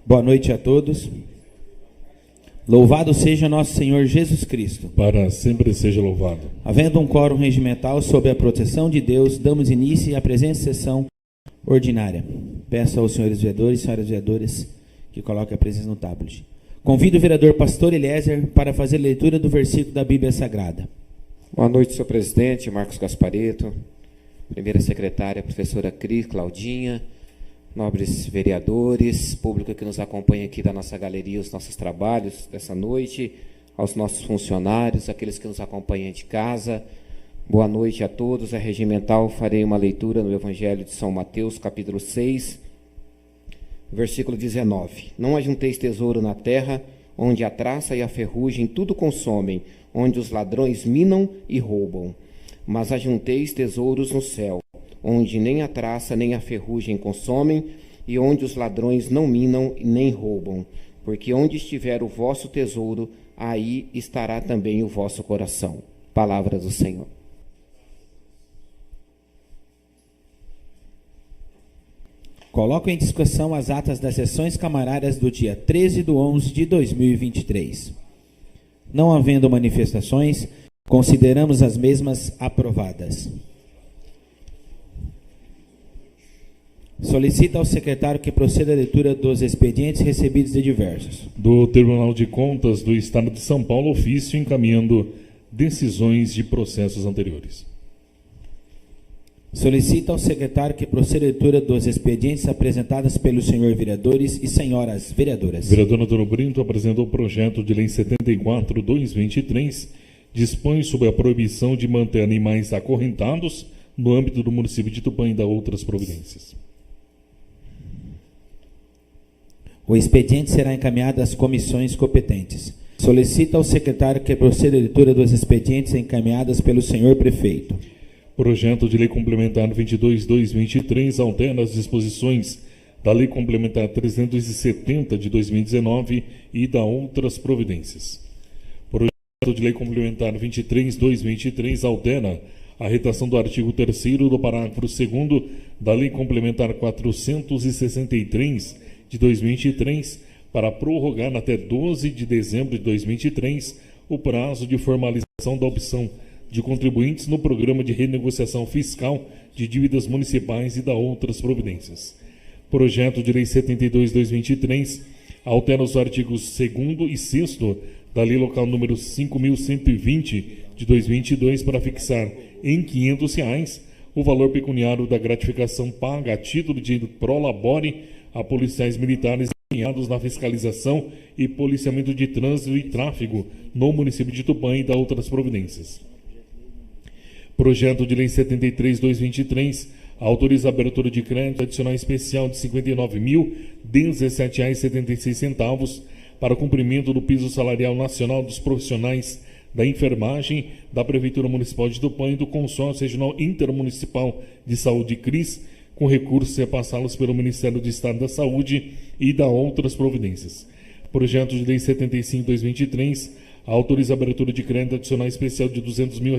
Boa noite a todos. Louvado seja nosso Senhor Jesus Cristo. Para sempre seja louvado. Havendo um quórum regimental sob a proteção de Deus, damos início à presente sessão ordinária. Peço aos senhores vereadores e senhoras vereadoras que coloquem a presença no tablet. Convido o vereador Pastor Eliezer para fazer leitura do versículo da Bíblia Sagrada. Boa noite, senhor presidente, Marcos Gaspareto, primeira secretária, professora Cris, Claudinha, nobres vereadores, público que nos acompanha aqui da nossa galeria, os nossos trabalhos dessa noite, aos nossos funcionários, aqueles que nos acompanham de casa. Boa noite a todos. É regimental, farei uma leitura no Evangelho de São Mateus, capítulo 6, versículo 19. Não ajunteis tesouro na terra, onde a traça e a ferrugem tudo consomem, onde os ladrões minam e roubam. Mas ajunteis tesouros no céu, onde nem a traça nem a ferrugem consomem, e onde os ladrões não minam e nem roubam. Porque onde estiver o vosso tesouro, aí estará também o vosso coração. Palavra do Senhor. Coloco em discussão as atas das sessões camarárias do dia 13/11 de 2023. Não havendo manifestações, consideramos as mesmas aprovadas. Solicita ao secretário que proceda à leitura dos expedientes recebidos de diversos. Do Tribunal de Contas do Estado de São Paulo, ofício encaminhando decisões de processos anteriores. Solicita ao secretário que proceda à leitura dos expedientes apresentados pelos senhores vereadores e senhoras vereadoras. Vereador Antônio Brito apresentou o projeto de lei 74/2023, dispõe sobre a proibição de manter animais acorrentados no âmbito do município de Tupã e da outras providências. O expediente será encaminhado às comissões competentes. Solicita ao secretário que proceda à leitura dos expedientes encaminhados pelo senhor prefeito. Projeto de lei complementar 22/2023 altera as disposições da lei complementar 370 de 2019 e da outras providências. Projeto de lei complementar 23/2023 altera a redação do artigo 3º do parágrafo 2º da lei complementar 463 de 2023 para prorrogar até 12 de dezembro de 2023 o prazo de formalização da opção de contribuintes no programa de renegociação fiscal de dívidas municipais e da outras providências. Projeto de lei 72/2023 altera os artigos 2º e 6º da lei local número 5.120 de 2022 para fixar em R$ 500 o valor pecuniário da gratificação paga a título de prolabore a policiais militares empenhados na fiscalização e policiamento de trânsito e tráfego no município de Tupã e da outras providências. Projeto de lei 73/2023 autoriza a abertura de crédito adicional especial de R$ 59.017,76 para o cumprimento do piso salarial nacional dos profissionais da enfermagem da Prefeitura Municipal de Tupã e do Consórcio Regional Intermunicipal de Saúde CRIS, com recursos repassados pelo Ministério do Estado da Saúde e da outras providências. Projeto de lei 75/2023 autoriza a abertura de crédito adicional especial de R$ 200 mil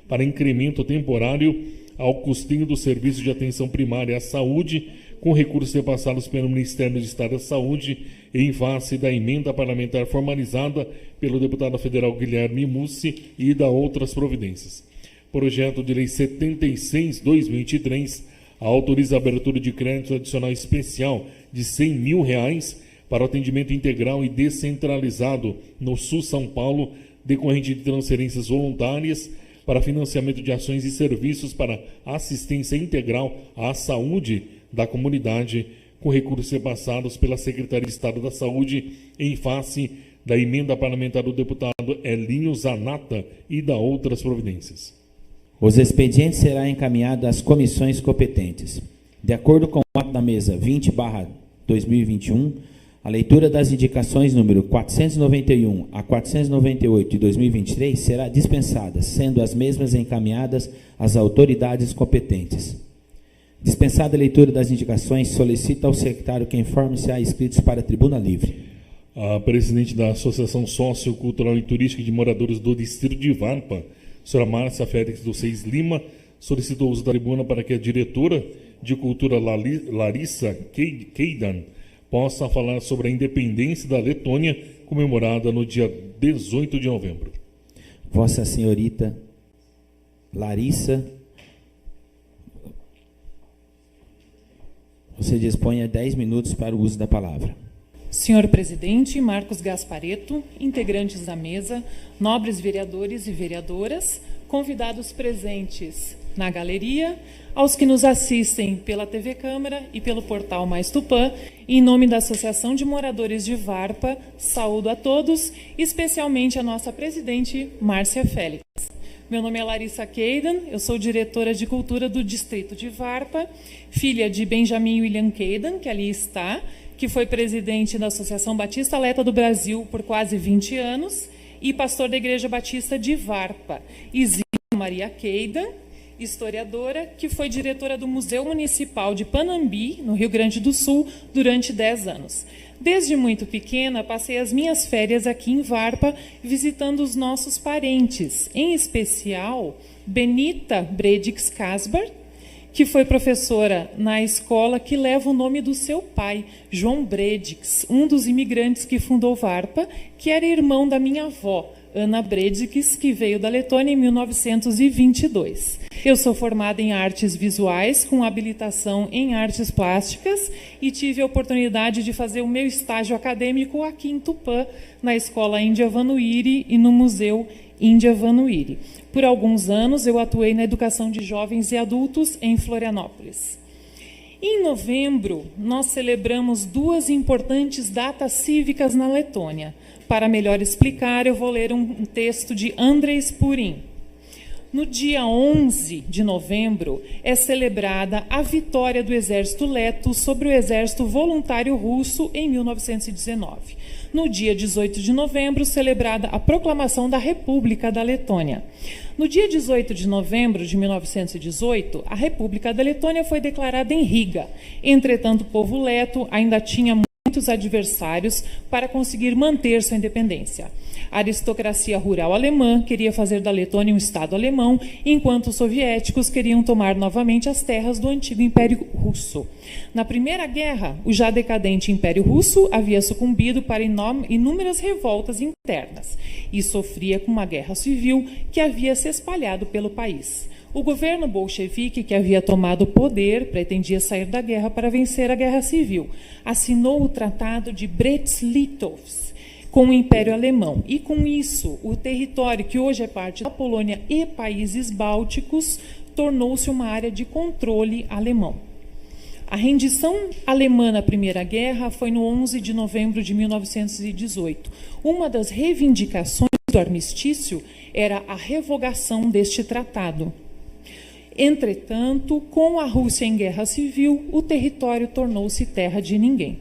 para incremento temporário ao custeio do serviço de atenção primária à saúde, com recursos repassados pelo Ministério do Estado da Saúde em face da emenda parlamentar formalizada pelo deputado federal Guilherme Mussi e da outras providências. Projeto de lei 76/2023 autoriza a abertura de crédito adicional especial de R$ 100 mil para o atendimento integral e descentralizado no Sul São Paulo, decorrente de transferências voluntárias para financiamento de ações e serviços para assistência integral à saúde da comunidade, com recursos repassados pela Secretaria de Estado da Saúde em face da emenda parlamentar do deputado Elinho Zanata e da outras providências. Os expedientes serão encaminhados às comissões competentes. De acordo com o ato da mesa 20/2021, a leitura das indicações número 491 a 498 de 2023 será dispensada, sendo as mesmas encaminhadas às autoridades competentes. Dispensada a leitura das indicações, solicita ao secretário que informe se há inscritos para a tribuna livre. A presidente da Associação Sociocultural e Turística de Moradores do Distrito de Varpa, senhora Márcia Félix dos Seis Lima, solicitou o uso da tribuna para que a diretora de Cultura Larissa Keidan possa falar sobre a independência da Letônia, comemorada no dia 18 de novembro. Vossa Senhorita Larissa, você dispõe a 10 minutos para o uso da palavra. Senhor Presidente, Marcos Gasparetto, integrantes da mesa, nobres vereadores e vereadoras, convidados presentes na galeria, aos que nos assistem pela TV Câmara e pelo portal Mais Tupã, em nome da Associação de Moradores de Varpa, saúdo a todos, especialmente a nossa presidente, Márcia Félix. Meu nome é Larissa Keidan, eu sou diretora de cultura do distrito de Varpa, filha de Benjamin William Keidan, que ali está, que foi presidente da Associação Batista Atleta do Brasil por quase 20 anos, e pastor da Igreja Batista de Varpa. E Zina Maria Keidan, historiadora, que foi diretora do Museu Municipal de Panambi, no Rio Grande do Sul, durante 10 anos. Desde muito pequena, passei as minhas férias aqui em Varpa, visitando os nossos parentes, em especial Benita Bredix Casbar, que foi professora na escola que leva o nome do seu pai, João Bredix, um dos imigrantes que fundou Varpa, que era irmão da minha avó, Ana Bredix, que veio da Letônia em 1922. Eu sou formada em artes visuais, com habilitação em artes plásticas, e tive a oportunidade de fazer o meu estágio acadêmico aqui em Tupã, na Escola Índia Vanuiri e no Museu Índia Vanuiri. Por alguns anos, eu atuei na educação de jovens e adultos em Florianópolis. Em novembro, nós celebramos 2 importantes datas cívicas na Letônia. Para melhor explicar, eu vou ler um texto de Andrei Purin. No dia 11 de novembro, é celebrada a vitória do exército leto sobre o exército voluntário russo em 1919. No dia 18 de novembro, celebrada a proclamação da República da Letônia. No dia 18 de novembro de 1918, a República da Letônia foi declarada em Riga. Entretanto, o povo leto ainda tinha muitos adversários para conseguir manter sua independência. A aristocracia rural alemã queria fazer da Letônia um Estado alemão, enquanto os soviéticos queriam tomar novamente as terras do antigo Império Russo. Na Primeira Guerra, o já decadente Império Russo havia sucumbido para inúmeras revoltas internas e sofria com uma guerra civil que havia se espalhado pelo país. O governo bolchevique, que havia tomado o poder, pretendia sair da guerra para vencer a guerra civil. Assinou o Tratado de Brest-Litovsk com o Império Alemão. E, com isso, o território, que hoje é parte da Polônia e países bálticos, tornou-se uma área de controle alemão. A rendição alemã na Primeira Guerra foi no 11 de novembro de 1918. Uma das reivindicações do armistício era a revogação deste tratado. Entretanto, com a Rússia em guerra civil, o território tornou-se terra de ninguém.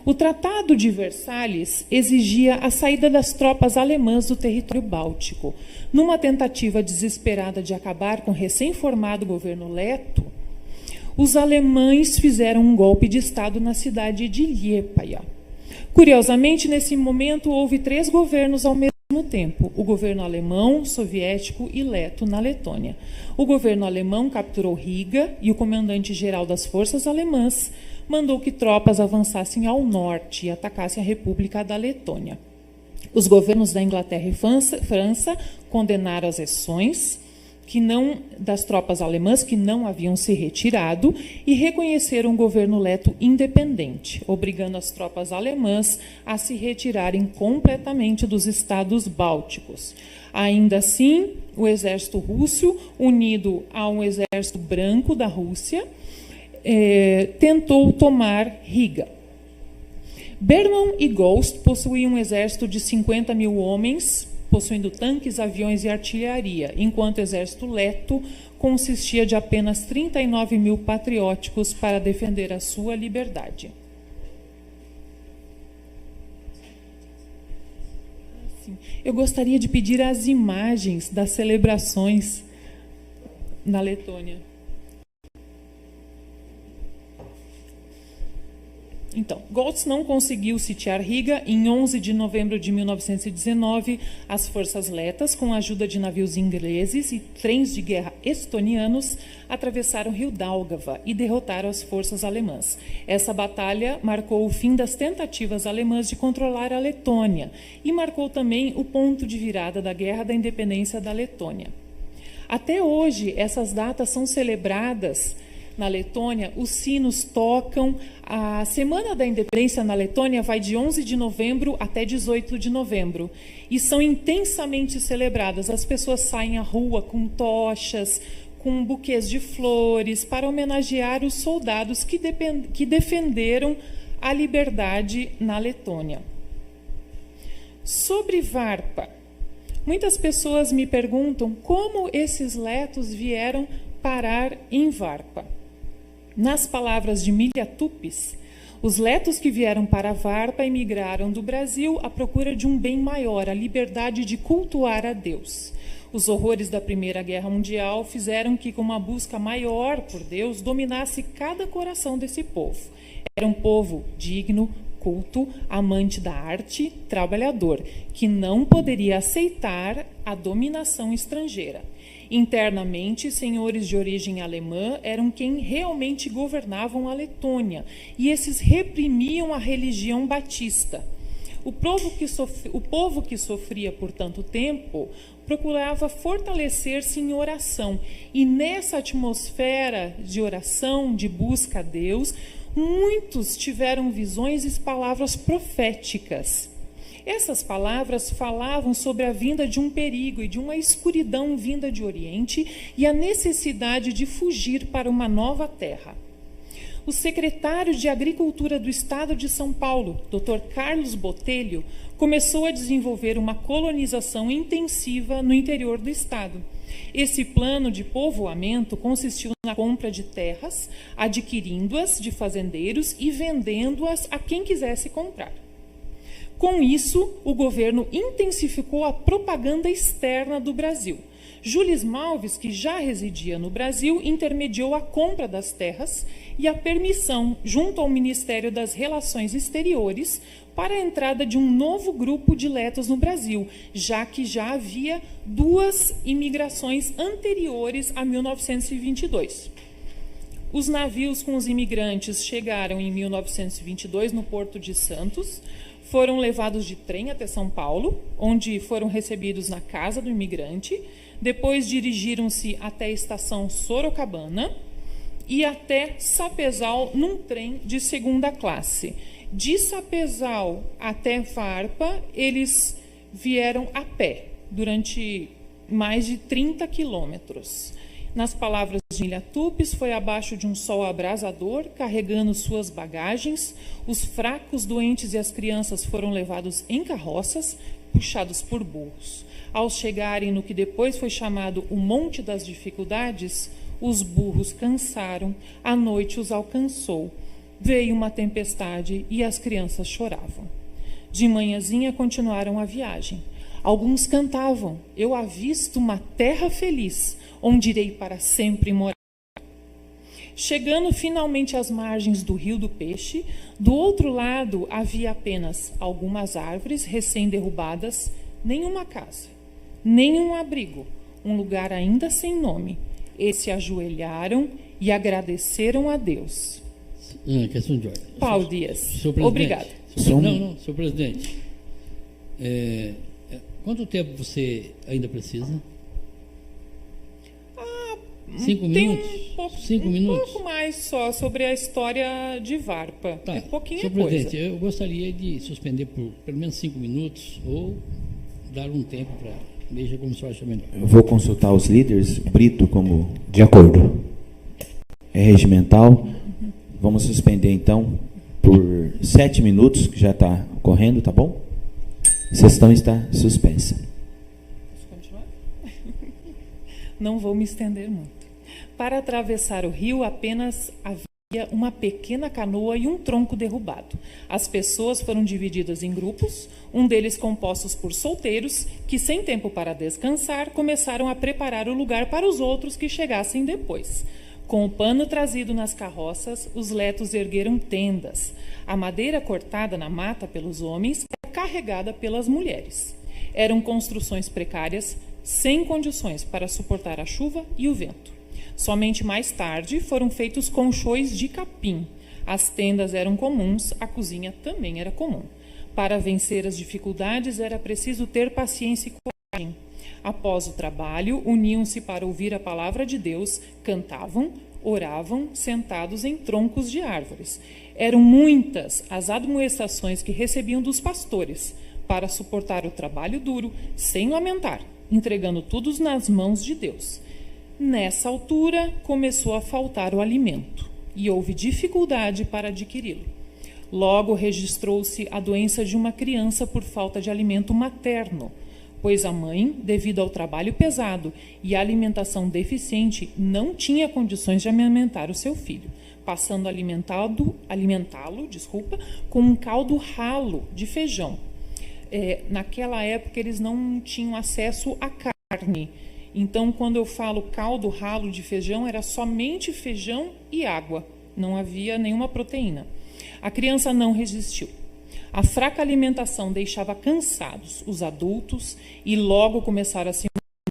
O Tratado de Versalhes exigia a saída das tropas alemãs do território báltico. Numa tentativa desesperada de acabar com o recém-formado governo leto, os alemães fizeram um golpe de Estado na cidade de Liepaja. Curiosamente, nesse momento, houve 3 governos ao mesmo tempo: o governo alemão, soviético e leto na Letônia. O governo alemão capturou Riga e o comandante-geral das forças alemãs mandou que tropas avançassem ao norte e atacassem a República da Letônia. Os governos da Inglaterra e França condenaram as ações das tropas alemãs que não haviam se retirado e reconheceram um governo leto independente, obrigando as tropas alemãs a se retirarem completamente dos estados bálticos. Ainda assim, o exército russo, unido ao exército branco da Rússia, tentou tomar Riga. Berman e Ghost possuíam um exército de 50 mil homens, possuindo tanques, aviões e artilharia, enquanto o exército leto consistia de apenas 39 mil patrióticos para defender a sua liberdade. Eu gostaria de pedir as imagens das celebrações na Letônia. Então, Goltz não conseguiu sitiar Riga. Em 11 de novembro de 1919, as forças letas, com a ajuda de navios ingleses e trens de guerra estonianos atravessaram o rio Daugava e derrotaram as forças alemãs. Essa batalha marcou o fim das tentativas alemãs de controlar a Letônia e marcou também o ponto de virada da Guerra da Independência da Letônia. Até hoje, essas datas são celebradas na Letônia, os sinos tocam. A Semana da Independência na Letônia vai de 11 de novembro até 18 de novembro. E são intensamente celebradas. As pessoas saem à rua com tochas, com buquês de flores, para homenagear os soldados que defenderam a liberdade na Letônia. Sobre Varpa. Muitas pessoas me perguntam como esses letos vieram parar em Varpa. Nas palavras de Milha Tupis, os letos que vieram para Varpa emigraram do Brasil à procura de um bem maior, a liberdade de cultuar a Deus. Os horrores da Primeira Guerra Mundial fizeram que, com uma busca maior por Deus, dominasse cada coração desse povo. Era um povo digno, culto, amante da arte, trabalhador, que não poderia aceitar a dominação estrangeira. Internamente, senhores de origem alemã eram quem realmente governavam a Letônia, e esses reprimiam a religião batista. O povo que sofria por tanto tempo procurava fortalecer-se em oração, e nessa atmosfera de oração, de busca a Deus, muitos tiveram visões e palavras proféticas. Essas palavras falavam sobre a vinda de um perigo e de uma escuridão vinda de Oriente e a necessidade de fugir para uma nova terra. O secretário de Agricultura do Estado de São Paulo, Dr. Carlos Botelho, começou a desenvolver uma colonização intensiva no interior do estado. Esse plano de povoamento consistiu na compra de terras, adquirindo-as de fazendeiros e vendendo-as a quem quisesse comprar. Com isso, o governo intensificou a propaganda externa do Brasil. Jules Malves, que já residia no Brasil, intermediou a compra das terras e a permissão, junto ao Ministério das Relações Exteriores, para a entrada de um novo grupo de letos no Brasil, já que já havia 2 imigrações anteriores a 1922. Os navios com os imigrantes chegaram em 1922 no Porto de Santos, foram levados de trem até São Paulo, onde foram recebidos na casa do imigrante, depois dirigiram-se até a estação Sorocabana e até Sapezal num trem de 2ª classe. De Sapezal até Varpa, eles vieram a pé durante mais de 30 quilômetros. Nas palavras de Milha Tupis, foi abaixo de um sol abrasador, carregando suas bagagens. Os fracos, doentes e as crianças foram levados em carroças, puxados por burros. Ao chegarem no que depois foi chamado o Monte das Dificuldades, os burros cansaram, a noite os alcançou. Veio uma tempestade e as crianças choravam. De manhãzinha continuaram a viagem. Alguns cantavam: eu avisto uma terra feliz, onde irei para sempre morar. Chegando finalmente às margens do Rio do Peixe, do outro lado havia apenas algumas árvores recém-derrubadas, nenhuma casa, nenhum abrigo, um lugar ainda sem nome. Eles se ajoelharam e agradeceram a Deus. Questão de ordem. Paulo Dias. Obrigado. Obrigado. Senhor presidente. Quanto tempo você ainda precisa? 5 minutos? Um pouco mais só sobre a história de Varpa. Tá. É pouquinha Senhor coisa. presidente, eu gostaria de suspender por pelo menos 5 minutos ou dar um tempo para... Veja como o senhor acha melhor. Eu vou consultar os líderes, Brito como de acordo. É regimental. Vamos suspender então por 7 minutos, que já está correndo, tá bom? A sessão está suspensa. Posso continuar? Não vou me estender muito. Para atravessar o rio, apenas havia uma pequena canoa e um tronco derrubado. As pessoas foram divididas em grupos, um deles compostos por solteiros, que, sem tempo para descansar, começaram a preparar o lugar para os outros que chegassem depois. Com o pano trazido nas carroças, os letos ergueram tendas. A madeira cortada na mata pelos homens era carregada pelas mulheres. Eram construções precárias, sem condições para suportar a chuva e o vento. Somente mais tarde foram feitos colchões de capim. As tendas eram comuns, a cozinha também era comum. Para vencer as dificuldades era preciso ter paciência e coragem. Após o trabalho, uniam-se para ouvir a palavra de Deus, cantavam, oravam, sentados em troncos de árvores. Eram muitas as admoestações que recebiam dos pastores para suportar o trabalho duro, sem lamentar, entregando tudo nas mãos de Deus. Nessa altura, começou a faltar o alimento e houve dificuldade para adquiri-lo. Logo registrou-se a doença de uma criança por falta de alimento materno, pois a mãe, devido ao trabalho pesado e à alimentação deficiente, não tinha condições de alimentar o seu filho, passando a alimentá-lo, com um caldo ralo de feijão. Naquela época eles não tinham acesso à carne. Então, quando eu falo caldo ralo de feijão, era somente feijão e água. Não havia nenhuma proteína. A criança não resistiu. A fraca alimentação deixava cansados os adultos e logo começaram a se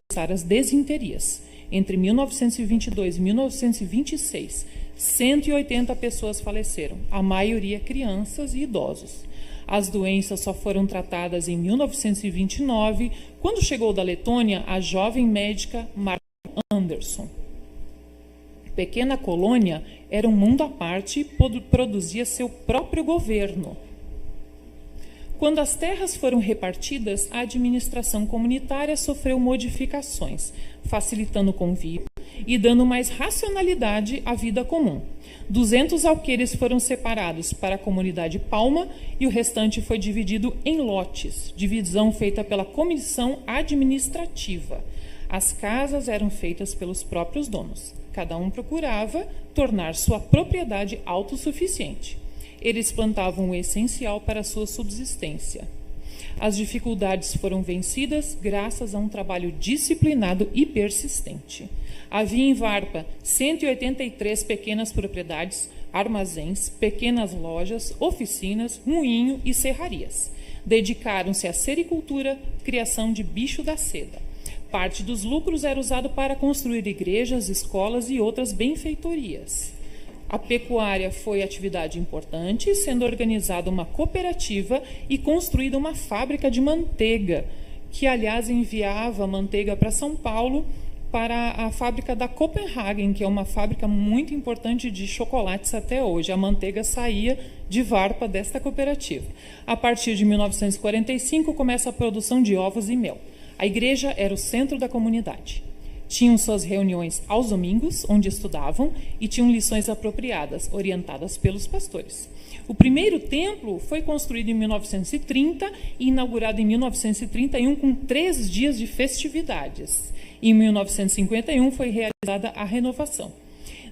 manifestar as desinterias. Entre 1922 e 1926, 180 pessoas faleceram, a maioria crianças e idosos. As doenças só foram tratadas em 1929, quando chegou da Letônia a jovem médica Martha Anderson. Pequena Colônia era um mundo à parte e produzia seu próprio governo. Quando as terras foram repartidas, a administração comunitária sofreu modificações, facilitando o convívio e dando mais racionalidade à vida comum. 200 alqueires foram separados para a comunidade Palma e o restante foi dividido em lotes, divisão feita pela comissão administrativa. As casas eram feitas pelos próprios donos. Cada um procurava tornar sua propriedade autossuficiente. Eles plantavam o essencial para a sua subsistência. As dificuldades foram vencidas graças a um trabalho disciplinado e persistente. Havia em Varpa 183 pequenas propriedades, armazéns, pequenas lojas, oficinas, moinho e serrarias. Dedicaram-se à sericultura, criação de bicho da seda. Parte dos lucros era usado para construir igrejas, escolas e outras benfeitorias. A pecuária foi atividade importante, sendo organizada uma cooperativa e construída uma fábrica de manteiga, que, aliás, enviava manteiga para São Paulo, para a fábrica da Copenhagen, que é uma fábrica muito importante de chocolates até hoje. A manteiga saía de Varpa desta cooperativa. A partir de 1945, começa a produção de ovos e mel. A igreja era o centro da comunidade. Tinham suas reuniões aos domingos, onde estudavam, e tinham lições apropriadas, orientadas pelos pastores. O primeiro templo foi construído em 1930 e inaugurado em 1931 com 3 dias de festividades. Em 1951 foi realizada a renovação.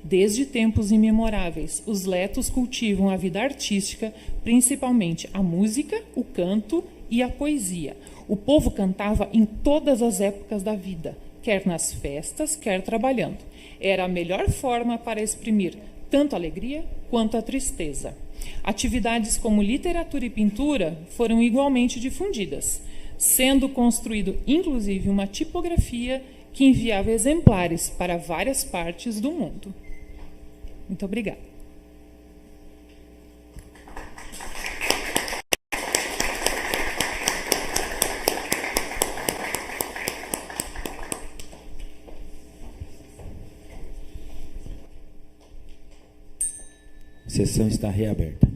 Desde tempos imemoráveis, os letos cultivam a vida artística, principalmente a música, o canto e a poesia. O povo cantava em todas as épocas da vida, quer nas festas, quer trabalhando. Era a melhor forma para exprimir tanto a alegria quanto a tristeza. Atividades como literatura e pintura foram igualmente difundidas, sendo construído inclusive uma tipografia que enviava exemplares para várias partes do mundo. Muito obrigada. A sessão está reaberta.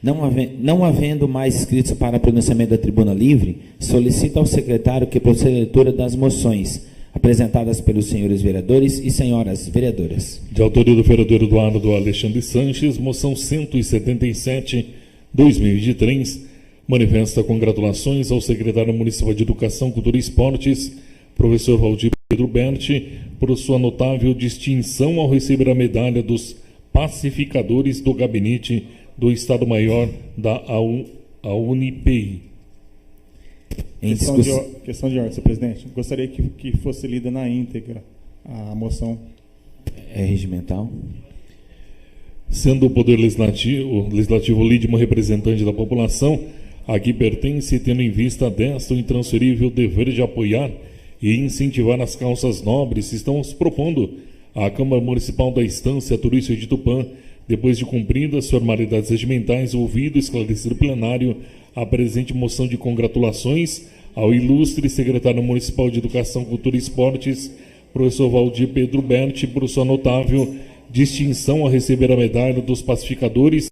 Não havendo mais inscritos para pronunciamento da tribuna livre, solicito ao secretário que proceda à leitura das moções apresentadas pelos senhores vereadores e senhoras vereadoras. De autoria do vereador Eduardo Alexandre Sanches, moção 177/2023, manifesta congratulações ao secretário municipal de Educação, Cultura e Esportes, professor Valdir Pedro Berti, por sua notável distinção ao receber a medalha dos pacificadores do gabinete do Estado-Maior da UNIPI. Questão de ordem, senhor presidente. Gostaria que fosse lida na íntegra a moção. É regimental. Sendo o Poder Legislativo lídimo representante da população, a que pertence, tendo em vista desta o intransferível dever de apoiar e incentivar as causas nobres, estamos propondo à Câmara Municipal da Estância Turística de Tupã, depois de cumpridas formalidades regimentais, ouvido e esclarecido plenário, a presente moção de congratulações ao ilustre secretário municipal de Educação, Cultura e Esportes, professor Valdir Pedro Berti, por sua notável distinção a receber a medalha dos pacificadores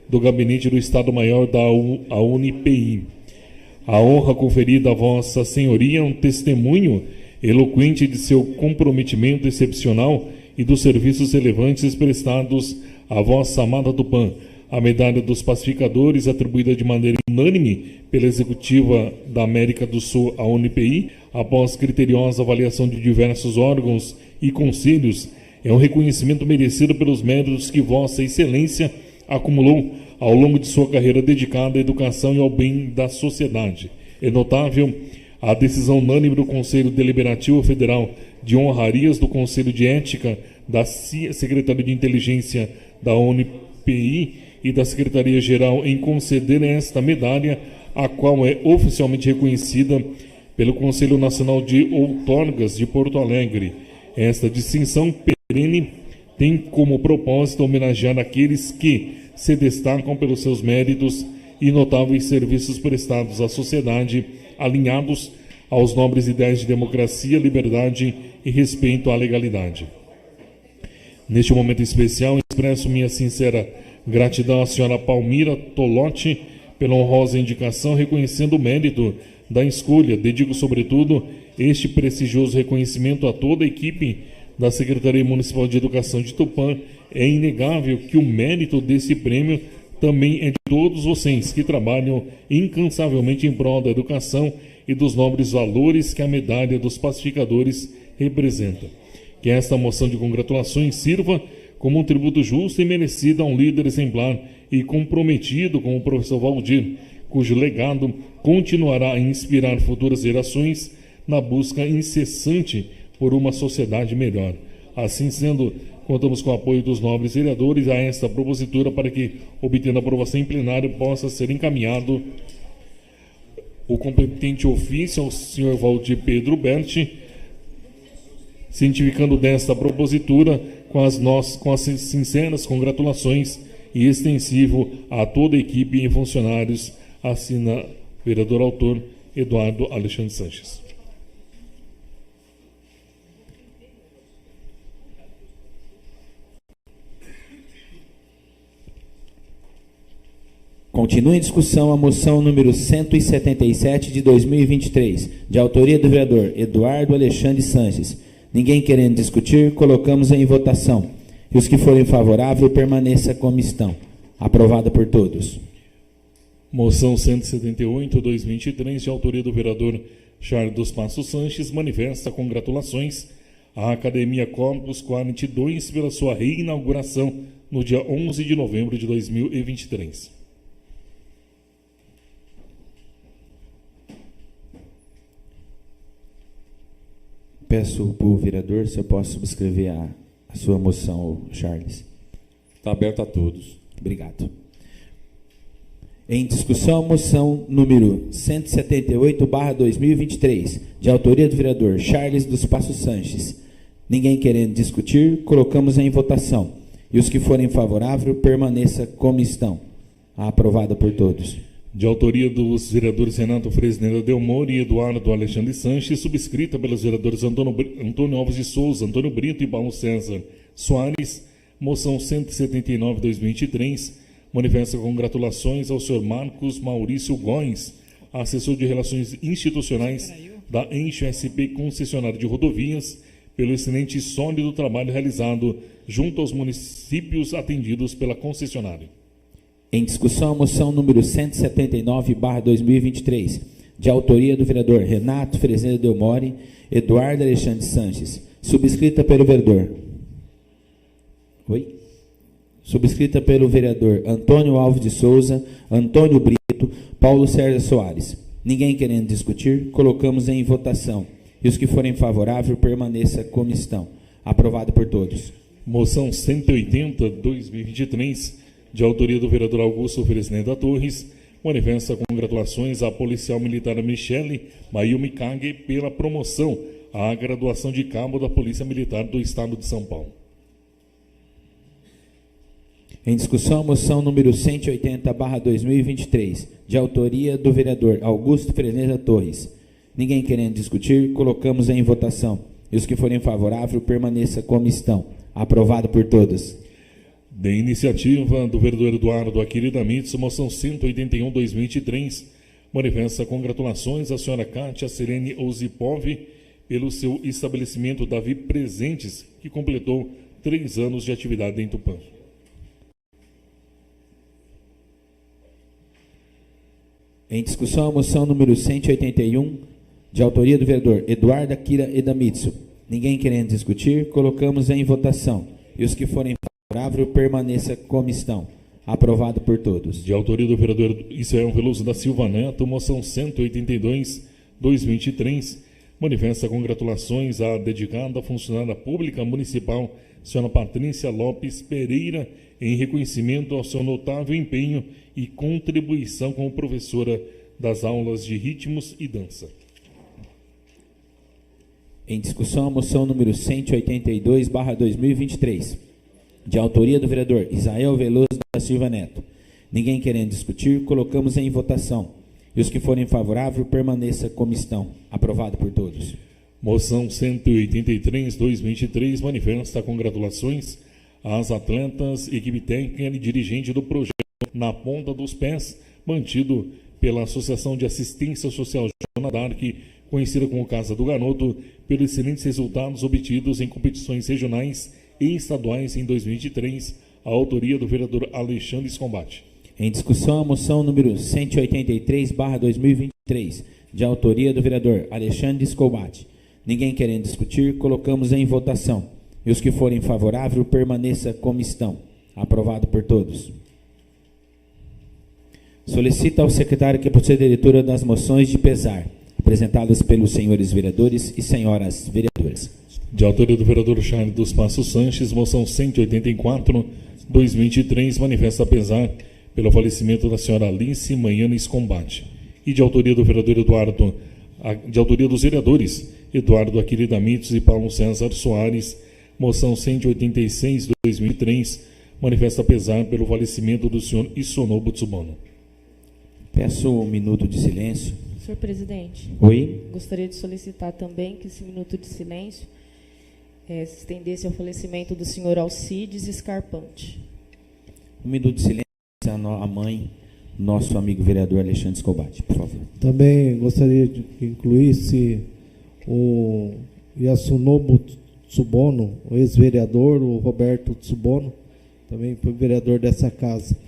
do Gabinete do Estado-Maior da UNIPI. A honra conferida a Vossa Senhoria é um testemunho eloquente de seu comprometimento excepcional e dos serviços relevantes prestados à vossa amada Tupã. A medalha dos pacificadores, atribuída de maneira unânime pela Executiva da América do Sul, a UNIPI, após criteriosa avaliação de diversos órgãos e conselhos, é um reconhecimento merecido pelos méritos que Vossa Excelência acumulou ao longo de sua carreira dedicada à educação e ao bem da sociedade. É notável a decisão unânime do Conselho Deliberativo Federal de Honrarias do Conselho de Ética da Secretaria de Inteligência da UNIPI e da Secretaria-Geral em conceder esta medalha, a qual é oficialmente reconhecida pelo Conselho Nacional de Outorgas de Porto Alegre. Esta distinção perene tem como propósito homenagear aqueles que se destacam pelos seus méritos e notáveis serviços prestados à sociedade, alinhados aos nobres ideais de democracia, liberdade e respeito à legalidade. Neste momento especial, expresso minha sincera gratidão à senhora Palmira Tolotti pela honrosa indicação, reconhecendo o mérito da escolha. Dedico, sobretudo, este prestigioso reconhecimento a toda a equipe da Secretaria Municipal de Educação de Tupã. É inegável que o mérito desse prêmio também é de todos vocês que trabalham incansavelmente em prol da educação e dos nobres valores que a medalha dos pacificadores representa. Que esta moção de congratulações sirva como um tributo justo e merecido a um líder exemplar e comprometido como o professor Valdir, cujo legado continuará a inspirar futuras gerações na busca incessante por uma sociedade melhor. Assim sendo, contamos com o apoio dos nobres vereadores a esta propositura para que, obtendo aprovação em plenário, possa ser encaminhado o competente ofício ao senhor Valdir Pedro Berti, cientificando desta propositura com as sinceras congratulações e extensivo a toda a equipe e funcionários, assina o vereador autor Eduardo Alexandre Sanches. Continua em discussão a moção número 177 de 2023, de autoria do vereador Eduardo Alexandre Sanches. Ninguém querendo discutir, colocamos em votação. E os que forem favoráveis, permaneça como estão. Aprovada por todos. Moção 178/2023, de autoria do vereador Charles dos Passos Sanches, manifesta congratulações à Academia Corpus 42 pela sua reinauguração no dia 11 de novembro de 2023. Peço para o vereador se eu posso subscrever a sua moção, Charles. Está aberto a todos. Obrigado. Em discussão, a moção número 178/2023, de autoria do vereador Charles dos Passos Sanches. Ninguém querendo discutir, colocamos em votação. E os que forem favoráveis, permaneça como estão. Aprovada por todos. De autoria dos vereadores Renato Fresneira Delmore e Eduardo Alexandre Sanches, subscrita pelos vereadores Antônio Alves de Souza, Antônio Brito e Paulo César Soares, moção 179/2023, manifesta congratulações ao senhor Marcos Maurício Góes, assessor de Relações Institucionais da Enche SP Concessionária de Rodovias, pelo excelente e sólido trabalho realizado junto aos municípios atendidos pela concessionária. Em discussão, a moção número 179/2023, de autoria do vereador Renato Fresneira Delmore, Eduardo Alexandre Sanches, subscrita pelo vereador. Subscrita pelo vereador Antônio Alves de Souza, Antônio Brito, Paulo César Soares. Ninguém querendo discutir, colocamos em votação. E os que forem favoráveis, permaneça como estão. Aprovado por todos. Moção 180/2023, de autoria do vereador Augusto Fresneda Torres, manifesta congratulações à policial militar Michele Mayumi Kage pela promoção à graduação de cabo da Polícia Militar do Estado de São Paulo. Em discussão, a moção número 180/2023, de autoria do vereador Augusto Freneza Torres. Ninguém querendo discutir, colocamos em votação. E os que forem favoráveis, permaneça como estão. Aprovado por todos. De iniciativa do vereador Eduardo Aquilida Mitsu, moção 181/2023, manifesta congratulações à senhora Kátia Serene Ozipov pelo seu estabelecimento Davi Presentes, que completou 3 anos de atividade em Tupã. Em discussão, a moção número 181, de autoria do vereador Eduardo Akira Edamitsu. Ninguém querendo discutir, colocamos em votação. E os que forem favoráveis, permaneça como estão. Aprovado por todos. De autoria do vereador Israel Veloso da Silva Neto, moção 182/2023, manifesta congratulações à dedicada funcionária pública municipal, senhora Patrícia Lopes Pereira, em reconhecimento ao seu notável empenho e contribuição como professora das aulas de ritmos e dança. Em discussão, a moção número 182/2023, de autoria do vereador Israel Veloso da Silva Neto. Ninguém querendo discutir, colocamos em votação. E os que forem favoráveis, permaneça como estão. Aprovado por todos. Moção 183/2023, manifesta congratulações às atletas, equipe técnica e dirigente do projeto Na Ponta dos Pés, mantido pela Associação de Assistência Social Joana d'Arc, conhecida como Casa do Garoto, pelos excelentes resultados obtidos em competições regionais e estaduais em 2023, a autoria do vereador Alexandre Escombate. Em discussão, a moção número 183/2023, de autoria do vereador Alexandre Escombate. Ninguém querendo discutir, colocamos em votação. E os que forem favoráveis, permaneça como estão. Aprovado por todos. Solicita ao secretário que proceda à leitura das moções de pesar, apresentadas pelos senhores vereadores e senhoras vereadoras. De autoria do vereador Charles dos Passos Sanches, moção 184/2023, manifesta pesar pelo falecimento da senhora Alice Manhana Escombate. E de autoria do vereador de autoria dos vereadores Eduardo Aquilida Mitsu e Paulo César Soares, moção 186/2003, manifesta pesar pelo falecimento do senhor Isonobu Tsubono. Peço um minuto de silêncio. Senhor presidente. Oi. Gostaria de solicitar também que esse minuto de silêncio se estendesse ao falecimento do senhor Alcides Scarpante. Um minuto de silêncio à mãe, nosso amigo vereador Alexandre Escombate, por favor. Também gostaria de que incluísse o Yasunobu Tsubono, o ex-vereador, o Roberto Tsubono, também foi vereador dessa casa.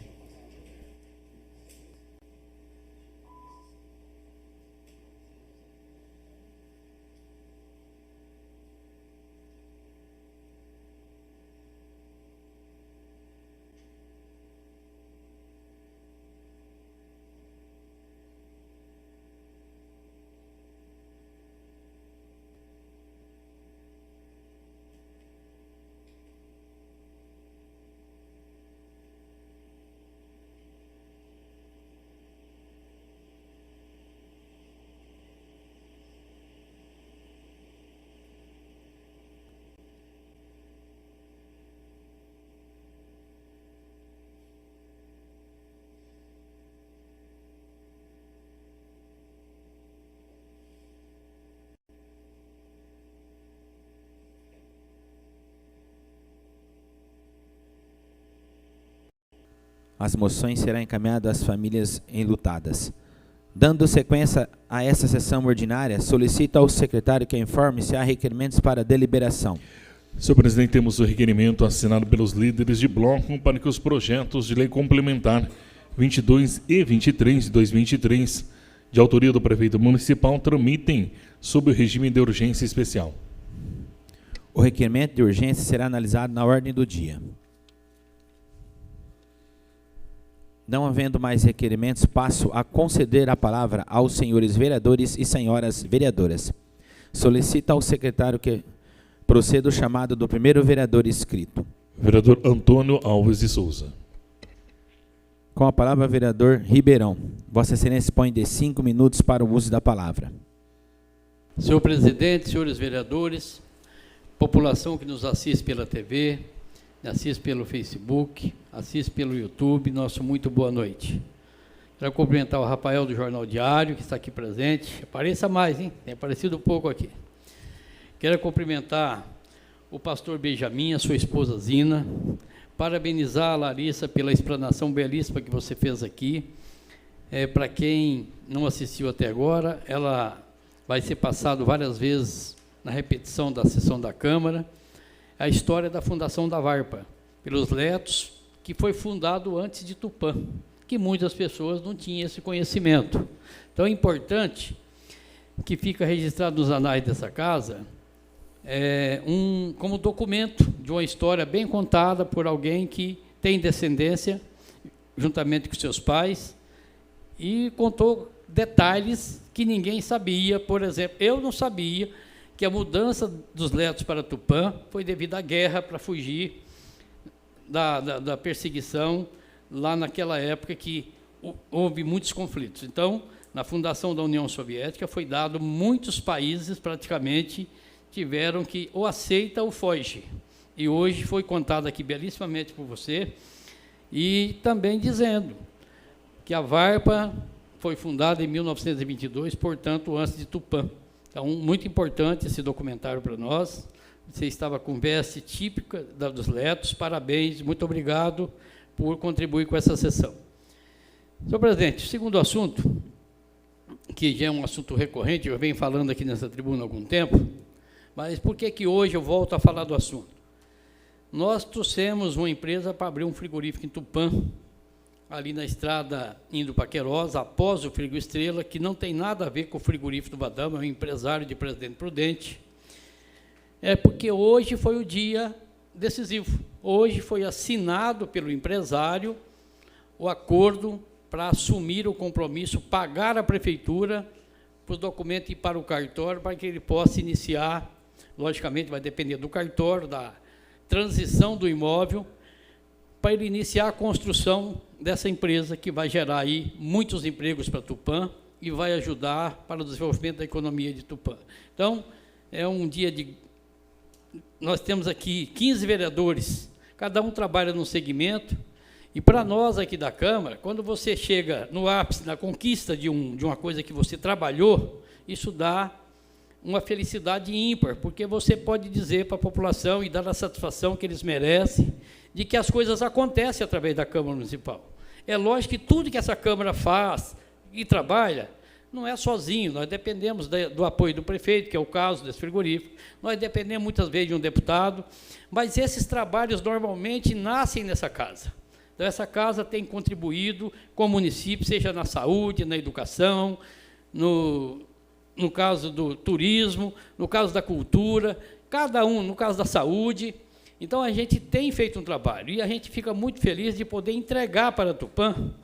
As moções serão encaminhadas às famílias enlutadas. Dando sequência a essa sessão ordinária, solicito ao secretário que informe se há requerimentos para deliberação. Senhor presidente, temos o requerimento assinado pelos líderes de bloco para que os projetos de lei complementar 22 e 23 de 2023, de autoria do prefeito municipal, tramitem sob o regime de urgência especial. O requerimento de urgência será analisado na ordem do dia. Não havendo mais requerimentos, passo a conceder a palavra aos senhores vereadores e senhoras vereadoras. Solicito ao secretário que proceda o chamado do primeiro vereador inscrito. Vereador Antônio Alves de Souza. Com a palavra, vereador Ribeirão. Vossa Excelência dispõe de 5 minutos para o uso da palavra. Senhor presidente, senhores vereadores, população que nos assiste pela TV, assiste pelo Facebook, assiste pelo YouTube, nosso muito boa noite. Quero cumprimentar o Rafael do Jornal Diário, que está aqui presente. Apareça mais, hein? Tem aparecido um pouco aqui. Quero cumprimentar o pastor Benjamin, a sua esposa Zina, parabenizar a Larissa pela explanação belíssima que você fez aqui. Para quem não assistiu até agora, ela vai ser passado várias vezes na repetição da sessão da Câmara, a história da fundação da Varpa, pelos Letos, que foi fundado antes de Tupã, que muitas pessoas não tinham esse conhecimento. Então, é importante que fica registrado nos anais dessa casa, como documento de uma história bem contada por alguém que tem descendência, juntamente com seus pais, e contou detalhes que ninguém sabia. Por exemplo, eu não sabia que a mudança dos Letos para Tupã foi devido à guerra para fugir da perseguição lá naquela época que houve muitos conflitos. Então, na fundação da União Soviética, foi dado, muitos países praticamente tiveram que ou aceita ou foge. E hoje foi contado aqui belíssimamente por você, e também dizendo que a Varpa foi fundada em 1922, portanto, antes de Tupã. Então, muito importante esse documentário para nós. Você estava com veste típica dos Letos, parabéns, muito obrigado por contribuir com essa sessão. Senhor presidente, o segundo assunto, que já é um assunto recorrente, eu venho falando aqui nessa tribuna há algum tempo, mas por que hoje eu volto a falar do assunto? Nós trouxemos uma empresa para abrir um frigorífico em Tupã, ali na estrada indo para Queiroz, após o Frigo Estrela, que não tem nada a ver com o frigorífico do Vadão, é um empresário de Presidente Prudente. Porque hoje foi o dia decisivo. Hoje foi assinado pelo empresário o acordo para assumir o compromisso, pagar a prefeitura para o documento ir para o cartório, para que ele possa iniciar, logicamente vai depender do cartório, da transição do imóvel, para ele iniciar a construção dessa empresa que vai gerar aí muitos empregos para Tupã e vai ajudar para o desenvolvimento da economia de Tupã. Então, é um dia de... Nós temos aqui 15 vereadores, cada um trabalha num segmento, e para nós aqui da Câmara, quando você chega no ápice, na conquista de uma coisa que você trabalhou, isso dá uma felicidade ímpar, porque você pode dizer para a população e dar a satisfação que eles merecem, de que as coisas acontecem através da Câmara Municipal. É lógico que tudo que essa Câmara faz e trabalha, não é sozinho, nós dependemos do apoio do prefeito, que é o caso desse frigorífico, nós dependemos muitas vezes de um deputado, mas esses trabalhos normalmente nascem nessa casa. Então, essa casa tem contribuído com o município, seja na saúde, na educação, no caso do turismo, no caso da cultura, cada um, no caso da saúde. Então, a gente tem feito um trabalho, e a gente fica muito feliz de poder entregar para Tupã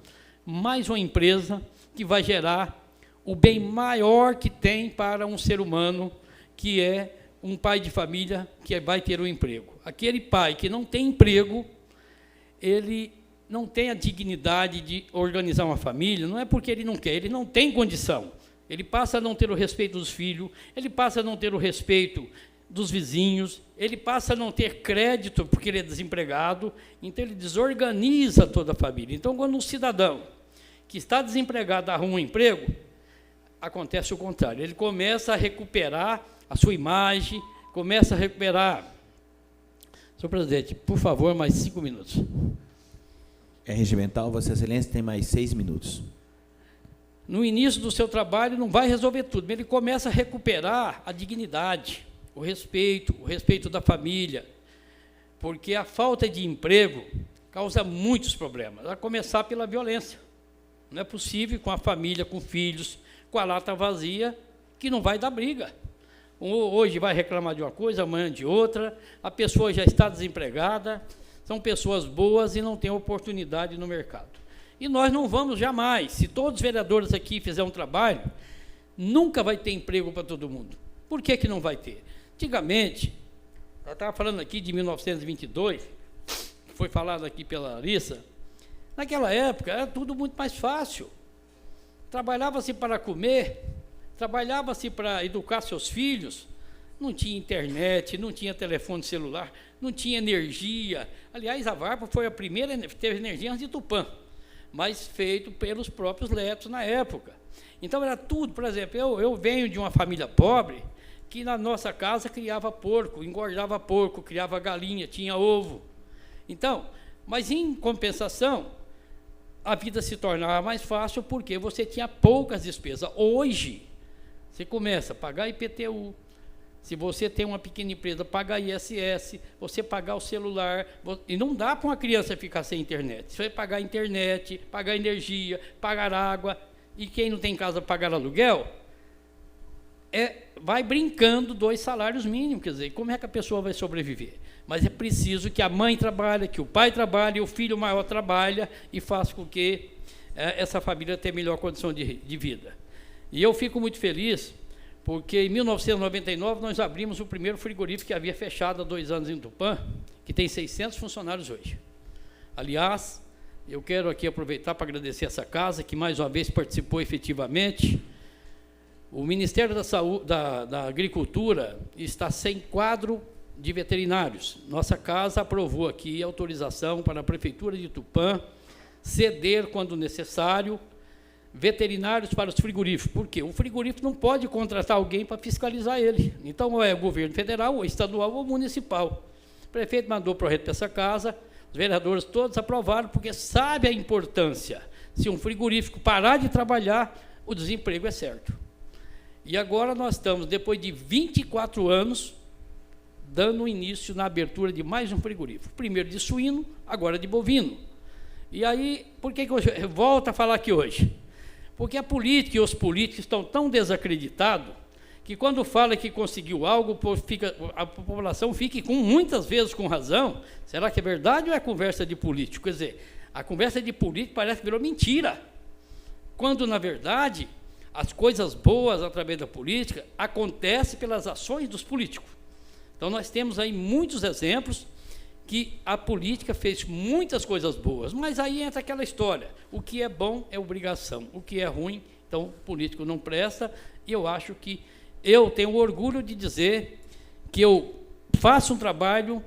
mais uma empresa que vai gerar o bem maior que tem para um ser humano, que é um pai de família que vai ter um emprego. Aquele pai que não tem emprego, ele não tem a dignidade de organizar uma família, não é porque ele não quer, ele não tem condição. Ele passa a não ter o respeito dos filhos, ele passa a não ter o respeito dos vizinhos, ele passa a não ter crédito porque ele é desempregado, então ele desorganiza toda a família. Então, quando um cidadão que está desempregado arruma um emprego, acontece o contrário, ele começa a recuperar a sua imagem, começa a recuperar... Senhor presidente, por favor, mais 5 minutos. É regimental, Vossa Excelência tem mais 6 minutos. No início do seu trabalho não vai resolver tudo, mas ele começa a recuperar a dignidade, o respeito da família, porque a falta de emprego causa muitos problemas, a começar pela violência. Não é possível com a família, com filhos, com a lata vazia, que não vai dar briga. Hoje vai reclamar de uma coisa, amanhã de outra, a pessoa já está desempregada, são pessoas boas e não têm oportunidade no mercado. E nós não vamos jamais, se todos os vereadores aqui fizerem um trabalho, nunca vai ter emprego para todo mundo. Por que não vai ter? Antigamente, eu estava falando aqui de 1922, foi falado aqui pela Larissa, naquela época era tudo muito mais fácil. Trabalhava-se para comer, trabalhava-se para educar seus filhos, não tinha internet, não tinha telefone celular, não tinha energia. Aliás, a Varpa foi a primeira que teve energia antes de Tupã, mas feito pelos próprios letos na época. Então era tudo, por exemplo, eu venho de uma família pobre, que na nossa casa criava porco, engordava porco, criava galinha, tinha ovo. Então, mas em compensação, a vida se tornava mais fácil porque você tinha poucas despesas. Hoje, você começa a pagar IPTU, se você tem uma pequena empresa, pagar ISS, você pagar o celular, e não dá para uma criança ficar sem internet. Você vai pagar a internet, pagar energia, pagar água, e quem não tem casa pagar aluguel, vai brincando 2 salários mínimos, quer dizer, como é que a pessoa vai sobreviver? Mas é preciso que a mãe trabalhe, que o pai trabalhe, e o filho maior trabalhe e faça com que essa família tenha melhor condição de vida. E eu fico muito feliz, porque em 1999 nós abrimos o primeiro frigorífico que havia fechado há 2 anos em Tupã, que tem 600 funcionários hoje. Aliás, eu quero aqui aproveitar para agradecer essa casa, que mais uma vez participou efetivamente. O Ministério da Saúde, da Agricultura está sem quadro de veterinários. Nossa casa aprovou aqui a autorização para a Prefeitura de Tupã ceder, quando necessário, veterinários para os frigoríficos. Por quê? O frigorífico não pode contratar alguém para fiscalizar ele. Então, ou é o governo federal, ou estadual, ou municipal. O prefeito mandou o projeto para essa casa, os vereadores todos aprovaram, porque sabe a importância. Se um frigorífico parar de trabalhar, o desemprego é certo. E agora nós estamos, depois de 24 anos, dando início na abertura de mais um frigorífico. Primeiro de suíno, agora de bovino. E aí, por que eu volto a falar aqui hoje? Porque a política e os políticos estão tão desacreditados que quando fala que conseguiu algo, a população fica muitas vezes com razão. Será que é verdade ou é conversa de político? Quer dizer, a conversa de político parece que virou mentira. Quando, na verdade, as coisas boas através da política acontecem pelas ações dos políticos. Então, nós temos aí muitos exemplos que a política fez muitas coisas boas, mas aí entra aquela história, o que é bom é obrigação, o que é ruim, então o político não presta, e eu acho que eu tenho orgulho de dizer que eu faço um trabalho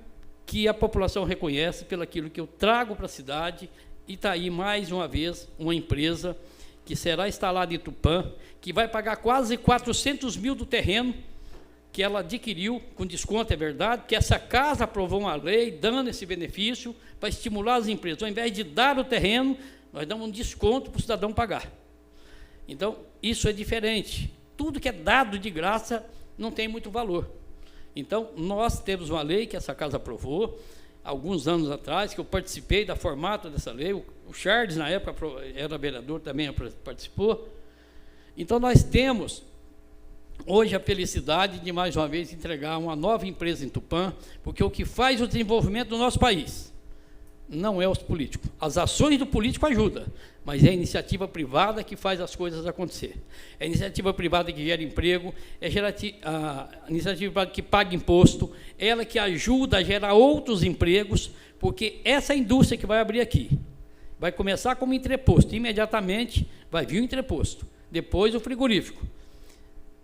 que a população reconhece pelo aquilo que eu trago para a cidade, e está aí mais uma vez uma empresa que será instalada em Tupã, que vai pagar quase 400 mil do terreno, que ela adquiriu com desconto, é verdade, que essa casa aprovou uma lei dando esse benefício para estimular as empresas. Ao invés de dar o terreno, nós damos um desconto para o cidadão pagar. Então, isso é diferente. Tudo que é dado de graça não tem muito valor. Então, nós temos uma lei que essa casa aprovou, alguns anos atrás, que eu participei da formato dessa lei, o Charles, na época, era vereador, também participou. Então, nós temos hoje a felicidade de, mais uma vez, entregar uma nova empresa em Tupã, porque o que faz o desenvolvimento do nosso país não é os políticos. As ações do político ajudam, mas é a iniciativa privada que faz as coisas acontecer. É a iniciativa privada que gera emprego, é a iniciativa privada que paga imposto, ela que ajuda a gerar outros empregos, porque essa indústria que vai abrir aqui vai começar como entreposto, imediatamente vai vir o entreposto, depois o frigorífico.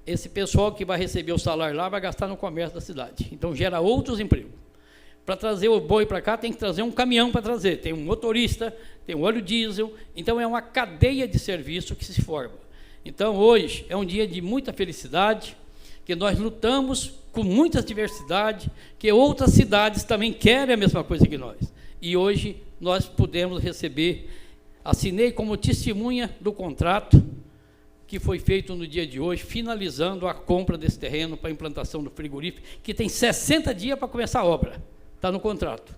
Esse pessoal que vai receber o salário lá vai gastar no comércio da cidade. Então, gera outros empregos. Para trazer o boi para cá, tem que trazer um caminhão para trazer. Tem um motorista, tem um óleo diesel. Então, é uma cadeia de serviço que se forma. Então, hoje é um dia de muita felicidade, que nós lutamos com muitas diversidades, que outras cidades também querem a mesma coisa que nós. E hoje nós pudemos receber, assinei como testemunha do contrato que foi feito no dia de hoje, finalizando a compra desse terreno para a implantação do frigorífico, que tem 60 dias para começar a obra, está no contrato,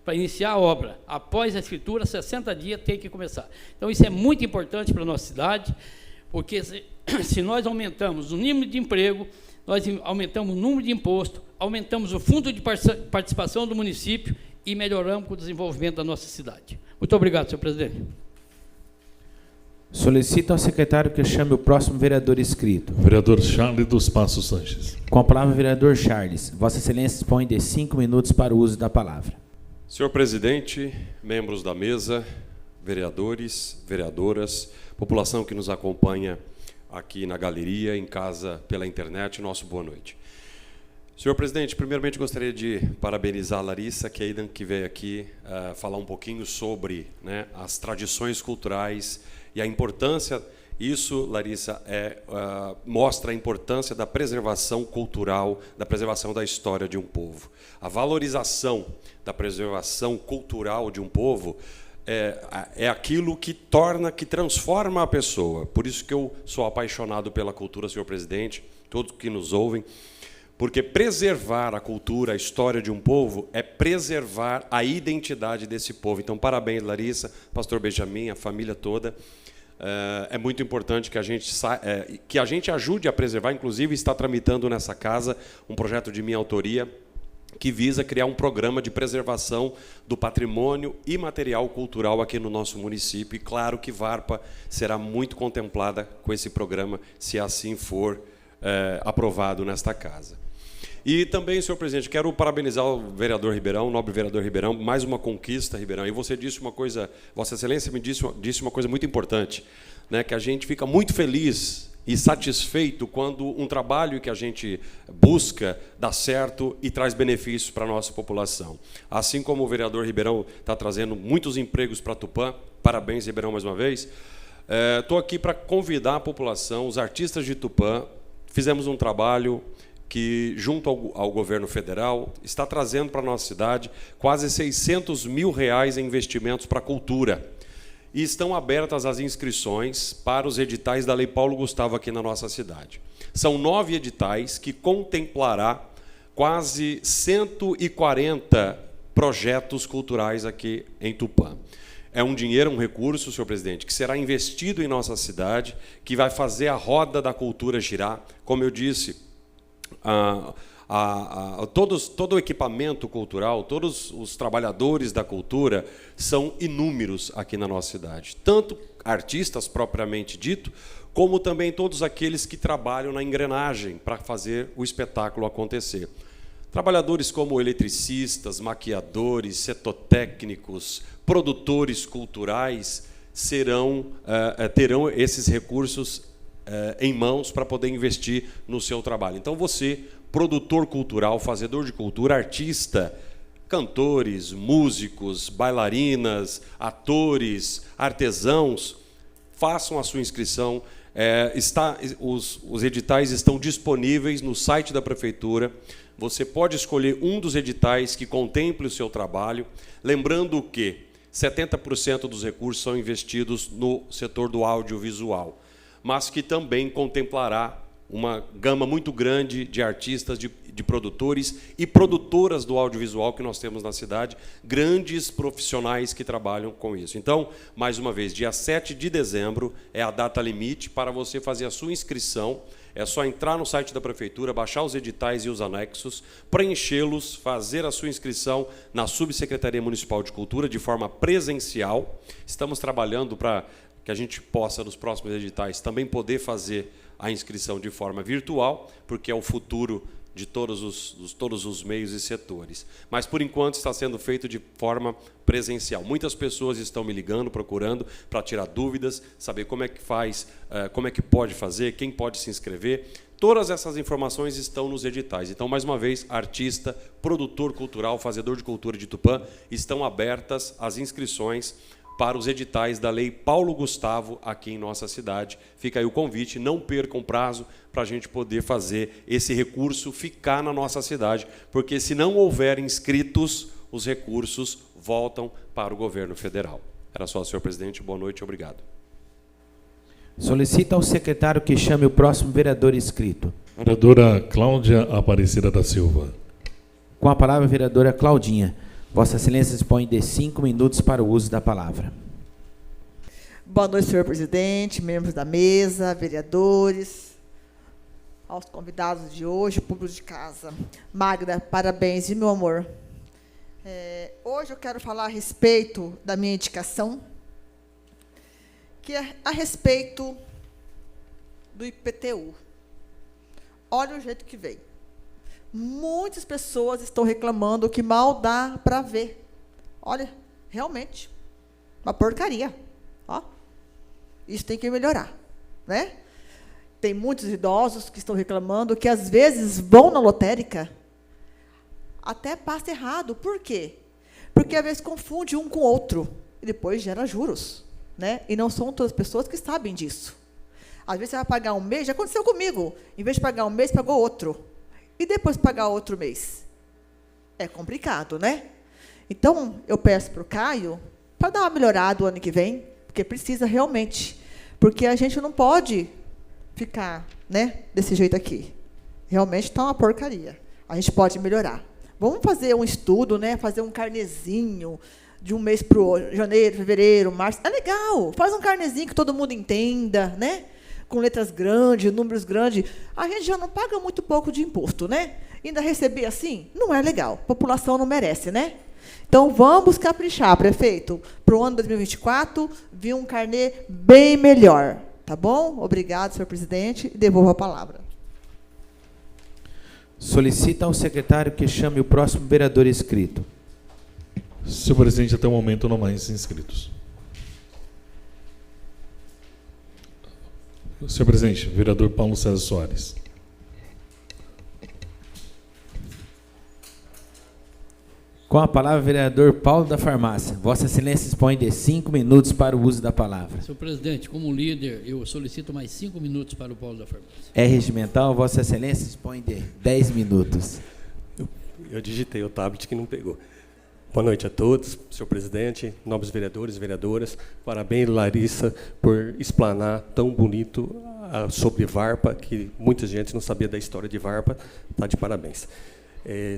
para iniciar a obra. Após a escritura, 60 dias tem que começar. Então, isso é muito importante para a nossa cidade, porque se nós aumentamos o número de emprego, nós aumentamos o número de imposto, aumentamos o fundo de participação do município e melhoramos o desenvolvimento da nossa cidade. Muito obrigado, senhor presidente. Solicito ao secretário que chame o próximo vereador inscrito. Vereador Charles dos Passos Sanches. Com a palavra, vereador Charles. Vossa Excelência dispõe de 5 minutos para o uso da palavra. Senhor presidente, membros da mesa, vereadores, vereadoras, população que nos acompanha aqui na galeria, em casa, pela internet, nosso boa noite. Senhor presidente, primeiramente gostaria de parabenizar a Larissa Keidan, que veio aqui falar um pouquinho sobre, né, as tradições culturais e a importância. Isso, Larissa, mostra a importância da preservação cultural, da preservação da história de um povo. A valorização da preservação cultural de um povo é aquilo que transforma a pessoa. Por isso que eu sou apaixonado pela cultura, senhor presidente, todos que nos ouvem, porque preservar a cultura, a história de um povo, é preservar a identidade desse povo. Então, parabéns, Larissa, pastor Benjamin, a família toda. É muito importante que a gente ajude a preservar, inclusive está tramitando nessa casa um projeto de minha autoria, que visa criar um programa de preservação do patrimônio imaterial cultural aqui no nosso município. E claro que Varpa será muito contemplada com esse programa, se assim for aprovado nesta casa. E também, senhor presidente, quero parabenizar o vereador Ribeirão, o nobre vereador Ribeirão, mais uma conquista, Ribeirão. E você disse uma coisa, Vossa Excelência me disse uma coisa muito importante, né, que a gente fica muito feliz e satisfeito quando um trabalho que a gente busca dá certo e traz benefícios para a nossa população. Assim como o vereador Ribeirão está trazendo muitos empregos para Tupã, parabéns, Ribeirão, mais uma vez. Estou aqui para convidar a população, os artistas de Tupã. Fizemos um trabalho que, junto ao governo federal, está trazendo para a nossa cidade quase R$600 mil em investimentos para a cultura. E estão abertas as inscrições para os editais da Lei Paulo Gustavo aqui na nossa cidade. São 9 editais que contemplará quase 140 projetos culturais aqui em Tupã. É um dinheiro, um recurso, senhor presidente, que será investido em nossa cidade, que vai fazer a roda da cultura girar. Como eu disse, todo o equipamento cultural, todos os trabalhadores da cultura são inúmeros aqui na nossa cidade. Tanto artistas propriamente dito, como também todos aqueles que trabalham na engrenagem para fazer o espetáculo acontecer. Trabalhadores como eletricistas, maquiadores, cetotécnicos, produtores culturais terão esses recursos em mãos para poder investir no seu trabalho. Então você, produtor cultural, fazedor de cultura, artista, cantores, músicos, bailarinas, atores, artesãos, façam a sua inscrição. Os editais estão disponíveis no site da Prefeitura. Você pode escolher um dos editais que contemple o seu trabalho, lembrando que 70% dos recursos são investidos no setor do audiovisual, mas que também contemplará uma gama muito grande de artistas, de produtores e produtoras do audiovisual que nós temos na cidade, grandes profissionais que trabalham com isso. Então, mais uma vez, dia 7 de dezembro é a data limite para você fazer a sua inscrição. É só entrar no site da Prefeitura, baixar os editais e os anexos, preenchê-los, fazer a sua inscrição na Subsecretaria Municipal de Cultura de forma presencial. Estamos trabalhando para que a gente possa, nos próximos editais, também poder fazer a inscrição de forma virtual, porque é o futuro de todos os meios e setores. Mas, por enquanto, está sendo feito de forma presencial. Muitas pessoas estão me ligando, procurando, para tirar dúvidas, saber como é que faz, como é que pode fazer, quem pode se inscrever. Todas essas informações estão nos editais. Então, mais uma vez, artista, produtor cultural, fazedor de cultura de Tupã, estão abertas as inscrições para os editais da Lei Paulo Gustavo aqui em nossa cidade. Fica aí o convite, não percam o prazo para a gente poder fazer esse recurso ficar na nossa cidade, porque se não houver inscritos, os recursos voltam para o governo federal. Era só, senhor presidente. Boa noite, obrigado. Solicita ao secretário que chame o próximo vereador inscrito. Vereadora Cláudia Aparecida da Silva. Com a palavra, a vereadora Claudinha. Vossa Excelência dispõe de 5 minutos para o uso da palavra. Boa noite, senhor presidente, membros da mesa, vereadores, aos convidados de hoje, público de casa. Magda, parabéns, e meu amor. Hoje eu quero falar a respeito da minha indicação, que é a respeito do IPTU. Olha o jeito que veio. Muitas pessoas estão reclamando que mal dá para ver. Olha, realmente, uma porcaria. Ó, isso tem que melhorar, né? Tem muitos idosos que estão reclamando que, às vezes, vão na lotérica, até passa errado. Por quê? Porque, às vezes, confunde um com o outro, e depois gera juros, né? E não são todas as pessoas que sabem disso. Às vezes, você vai pagar um mês, já aconteceu comigo, em vez de pagar um mês, pagou outro. E depois pagar outro mês. É complicado, né? Então, eu peço para o Caio, para dar uma melhorada o ano que vem, porque precisa realmente, porque a gente não pode ficar, né, desse jeito aqui. Realmente está uma porcaria. A gente pode melhorar. Vamos fazer um estudo, né, fazer um carnezinho de um mês para o janeiro, fevereiro, março. É legal. Faz um carnezinho que todo mundo entenda, né? Com letras grandes, números grandes. A gente já não paga muito pouco de imposto, né? Ainda receber assim, não é legal. A população não merece, né? Então, vamos caprichar, prefeito, para o ano 2024, vir um carnê bem melhor. Tá bom? Obrigado, senhor presidente, e devolvo a palavra. Solicita ao secretário que chame o próximo vereador inscrito. Senhor presidente, até o momento não mais inscritos. Senhor presidente, vereador Paulo César Soares. Com a palavra, vereador Paulo da Farmácia. Vossa Excelência dispõe de 5 minutos para o uso da palavra. Senhor presidente, como líder, eu solicito mais 5 minutos para o Paulo da Farmácia. É regimental, Vossa Excelência dispõe de 10 minutos. Eu digitei o tablet que não pegou. Boa noite a todos, senhor presidente, nobres vereadores e vereadoras. Parabéns, Larissa, por explanar tão bonito sobre Varpa, que muita gente não sabia da história de Varpa. Está de parabéns.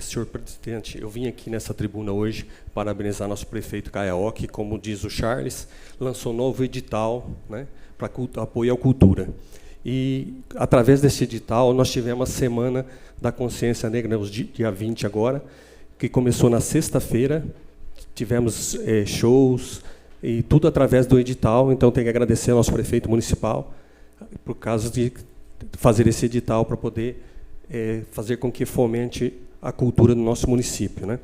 Senhor presidente, eu vim aqui nessa tribuna hoje parabenizar nosso prefeito Caiaó, que, como diz o Charles, lançou um novo edital, né, para apoio à cultura. E, através desse edital, nós tivemos a Semana da Consciência Negra, dia 20 agora, que começou na sexta-feira. Tivemos shows, e tudo através do edital. Então, tenho que agradecer ao nosso prefeito municipal por causa de fazer esse edital para poder fazer com que fomente a cultura do nosso município, né?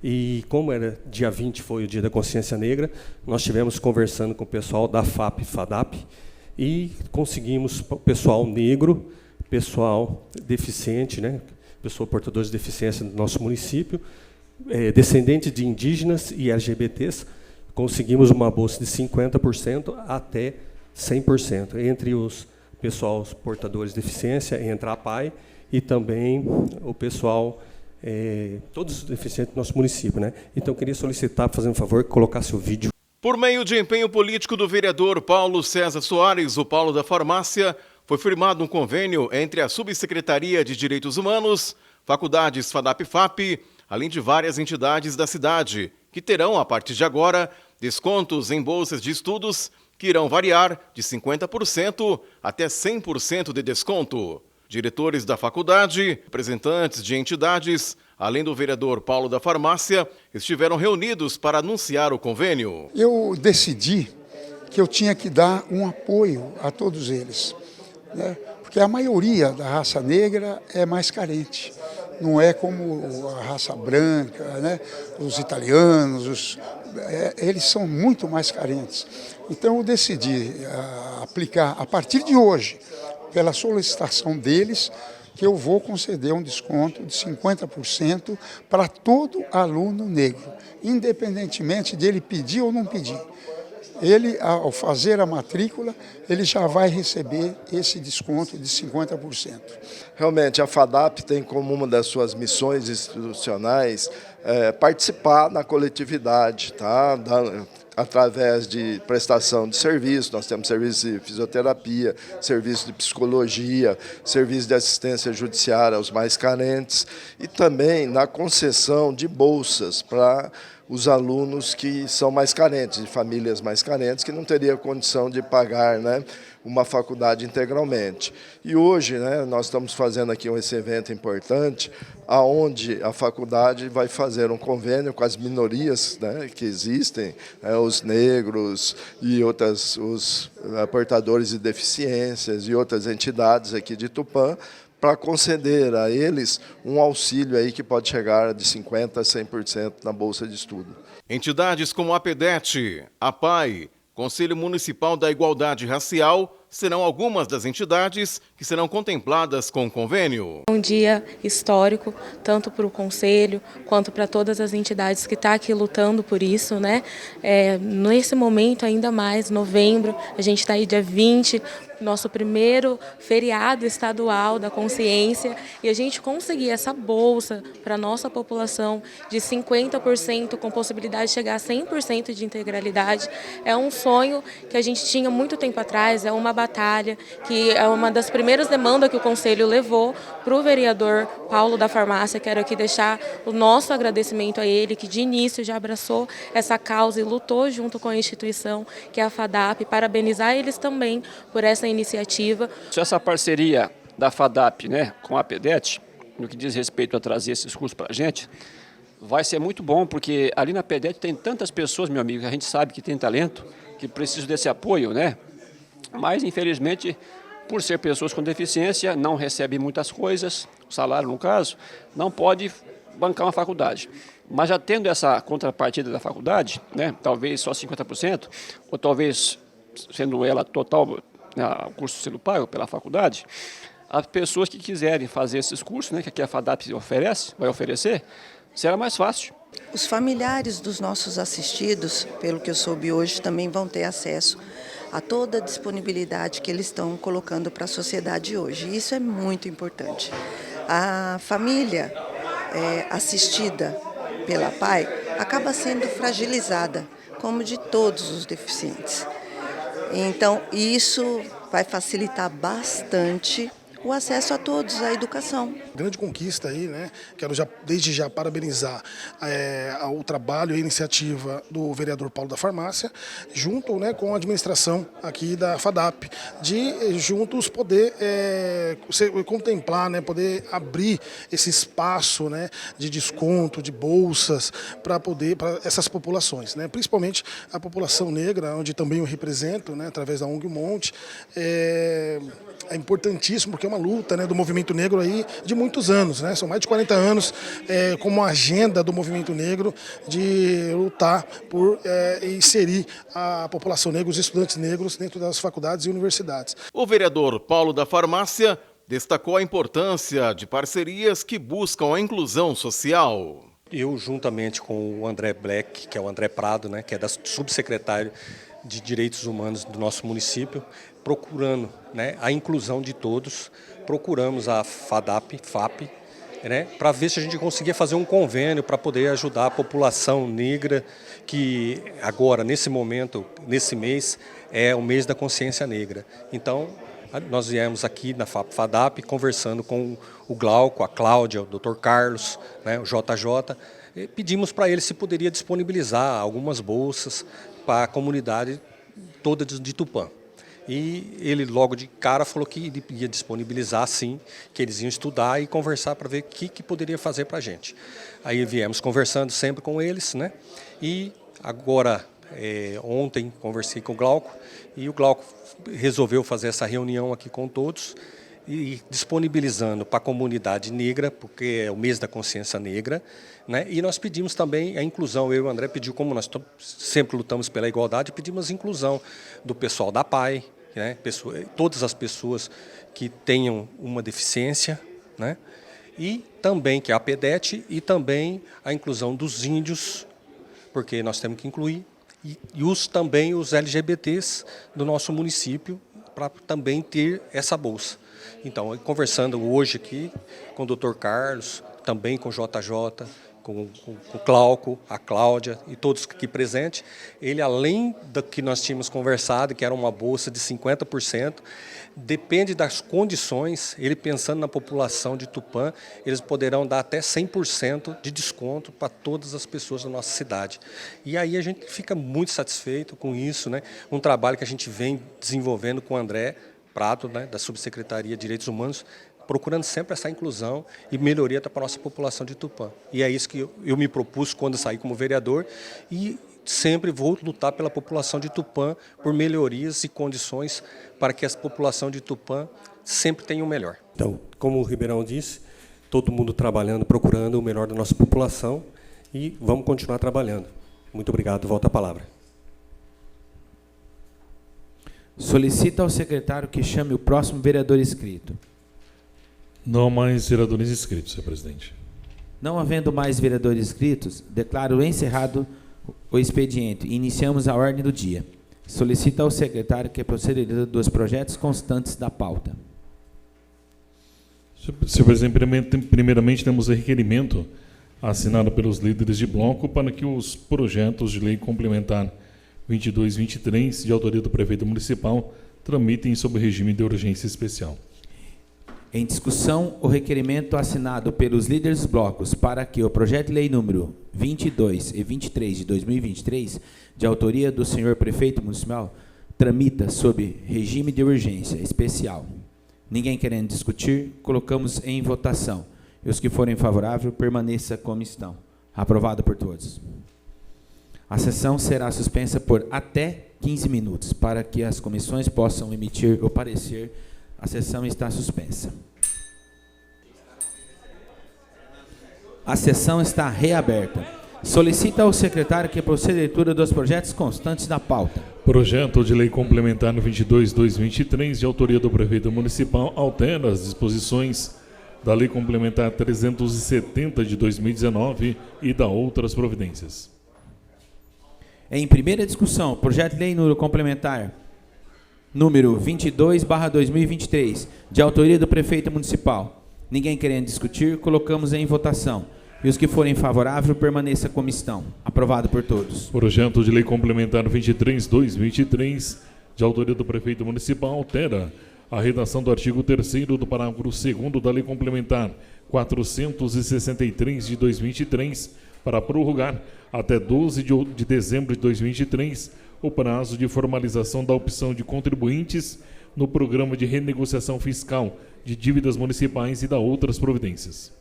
E como era dia 20, foi o Dia da Consciência Negra, nós estivemos conversando com o pessoal da FAP e FADAP e conseguimos o pessoal negro, pessoal deficiente, né? Pessoa portadora de deficiência do nosso município, descendentes de indígenas e LGBTs, conseguimos uma bolsa de 50% até 100%. Entre os pessoal portadores de deficiência, entra a PAI e também o pessoal, todos os deficientes do nosso município, né? Então, eu queria solicitar, fazendo um favor, que colocasse o vídeo. Por meio de empenho político do vereador Paulo César Soares, o Paulo da Farmácia, foi firmado um convênio entre a Subsecretaria de Direitos Humanos, faculdades FADAP-FAP, além de várias entidades da cidade, que terão, a partir de agora, descontos em bolsas de estudos que irão variar de 50% até 100% de desconto. Diretores da faculdade, representantes de entidades, além do vereador Paulo da Farmácia, estiveram reunidos para anunciar o convênio. Eu decidi que eu tinha que dar um apoio a todos eles, né? Porque a maioria da raça negra é mais carente. Não é como a raça branca, né? Os italianos, eles são muito mais carentes. Então eu decidi aplicar, a partir de hoje, pela solicitação deles, que eu vou conceder um desconto de 50% para todo aluno negro, independentemente de ele pedir ou não pedir. Ele, ao fazer a matrícula, ele já vai receber esse desconto de 50%. Realmente, a FADAP tem como uma das suas missões institucionais participar na coletividade, tá? Através de prestação de serviço. Nós temos serviço de fisioterapia, serviço de psicologia, serviço de assistência judiciária aos mais carentes e também na concessão de bolsas para os alunos que são mais carentes, de famílias mais carentes, que não teriam condição de pagar, né, uma faculdade integralmente. E hoje, né, nós estamos fazendo aqui esse evento importante, aonde a faculdade vai fazer um convênio com as minorias, né, que existem, né, os negros e os portadores de deficiências e outras entidades aqui de Tupã, para conceder a eles um auxílio aí que pode chegar de 50% a 100% na bolsa de estudo. Entidades como a PEDET, a PAI, Conselho Municipal da Igualdade Racial, serão algumas das entidades que serão contempladas com o convênio. Um dia histórico, tanto para o Conselho, quanto para todas as entidades que estão aqui lutando por isso, né? Nesse momento, ainda mais, novembro, a gente está aí dia 20, nosso primeiro feriado estadual da consciência, e a gente conseguir essa bolsa para a nossa população de 50%, com possibilidade de chegar a 100% de integralidade, é um sonho que a gente tinha muito tempo atrás, é uma batalha, que é uma das primeiras demandas que o Conselho levou para o vereador Paulo da Farmácia. Quero aqui deixar o nosso agradecimento a ele, que de início já abraçou essa causa e lutou junto com a instituição, que é a FADAP, parabenizar eles também por essa iniciativa. Essa parceria da FADAP, né, com a PEDET, no que diz respeito a trazer esses cursos para a gente, vai ser muito bom, porque ali na PEDET tem tantas pessoas, meu amigo, que a gente sabe que tem talento, que precisam desse apoio, né? Mas, infelizmente, por ser pessoas com deficiência, não recebem muitas coisas, o salário, no caso, não pode bancar uma faculdade. Mas já tendo essa contrapartida da faculdade, né, talvez só 50%, ou talvez sendo ela total, o curso sendo pago pela faculdade, as pessoas que quiserem fazer esses cursos, né, que a FADAP vai oferecer, será mais fácil. Os familiares dos nossos assistidos, pelo que eu soube hoje, também vão ter acesso a toda a disponibilidade que eles estão colocando para a sociedade hoje. E isso é muito importante. A família assistida pela PAI acaba sendo fragilizada, como de todos os deficientes. Então, isso vai facilitar bastante o acesso a todos à educação. Grande conquista aí, né? Quero desde já parabenizar o trabalho e a iniciativa do vereador Paulo da Farmácia, junto, né, com a administração aqui da FADAP, de juntos poder contemplar, né, poder abrir esse espaço, né, de desconto, de bolsas para essas populações, né? Principalmente a população negra, onde também eu represento, né, através da ONG Monte. É importantíssimo, porque é uma luta, né, do movimento negro aí de muitos anos, né? São mais de 40 anos como agenda do movimento negro de lutar por inserir a população negra, os estudantes negros dentro das faculdades e universidades. O vereador Paulo da Farmácia destacou a importância de parcerias que buscam a inclusão social. Eu, juntamente com o André Black, que é o André Prado, né, que é da subsecretário de Direitos Humanos do nosso município, procurando, né, a inclusão de todos, procuramos a FADAP, né, para ver se a gente conseguia fazer um convênio para poder ajudar a população negra, que agora, nesse momento, nesse mês, é o mês da consciência negra. Então, nós viemos aqui na FADAP conversando com o Glauco, a Cláudia, o Dr. Carlos, né, o JJ, e pedimos para ele se poderia disponibilizar algumas bolsas para a comunidade toda de Tupã. E ele logo de cara falou que ele ia disponibilizar sim, que eles iam estudar e conversar para ver o que poderia fazer para a gente. Aí viemos conversando sempre com eles, né? E agora, ontem, conversei com o Glauco, e o Glauco resolveu fazer essa reunião aqui com todos, e disponibilizando para a comunidade negra, porque é o mês da consciência negra, né? E nós pedimos também a inclusão, eu e o André pediu, como nós sempre lutamos pela igualdade, pedimos a inclusão do pessoal da PAI, né? Todas as pessoas que tenham uma deficiência, né? E também, que é a PEDET, e também a inclusão dos índios, porque nós temos que incluir, e também os LGBTs do nosso município, para também ter essa bolsa. Então, conversando hoje aqui com o Dr. Carlos, também com o JJ, com o Glauco, a Cláudia e todos aqui presentes, ele, além do que nós tínhamos conversado, que era uma bolsa de 50%, depende das condições, ele pensando na população de Tupã, eles poderão dar até 100% de desconto para todas as pessoas da nossa cidade. E aí a gente fica muito satisfeito com isso, né? Um trabalho que a gente vem desenvolvendo com o André Prado, né, da Subsecretaria de Direitos Humanos, procurando sempre essa inclusão e melhoria para a nossa população de Tupã. E é isso que eu me propus quando saí como vereador, e sempre vou lutar pela população de Tupã por melhorias e condições para que a população de Tupã sempre tenha o melhor. Então, como o Ribeirão disse, todo mundo trabalhando, procurando o melhor da nossa população, e vamos continuar trabalhando. Muito obrigado, volta a palavra. Solicita ao secretário que chame o próximo vereador inscrito. Não há mais vereadores inscritos, senhor presidente. Não havendo mais vereadores inscritos, declaro encerrado o expediente. Iniciamos a ordem do dia. Solicita ao secretário que proceda dos projetos constantes da pauta. Senhor presidente, primeiramente temos o requerimento assinado pelos líderes de bloco para que os projetos de lei complementar 22 e 23, de autoria do prefeito municipal, tramitem sob regime de urgência especial. Em discussão, o requerimento assinado pelos líderes dos blocos para que o projeto de lei número 22 e 23 de 2023, de autoria do senhor prefeito municipal, tramita sob regime de urgência especial. Ninguém querendo discutir, colocamos em votação. E os que forem favoráveis, permaneça como estão. Aprovado por todos. A sessão será suspensa por até 15 minutos, para que as comissões possam emitir o parecer. A sessão está suspensa. A sessão está reaberta. Solicita ao secretário que proceda a leitura dos projetos constantes da pauta. Projeto de lei complementar 22/2023, de autoria do prefeito municipal, altera as disposições da lei complementar 370 de 2019 e da outras providências. Em primeira discussão, projeto de lei número complementar número 22/2023, de autoria do prefeito municipal. Ninguém querendo discutir, colocamos em votação. E os que forem favoráveis, permaneça como estão. Aprovado por todos. Projeto de lei complementar 23/2023, de autoria do prefeito municipal, altera a redação do artigo 3º do parágrafo 2º da lei complementar 463 de 2023, para prorrogar até 12 de dezembro de 2023 o prazo de formalização da opção de contribuintes no programa de renegociação fiscal de dívidas municipais e da outras providências.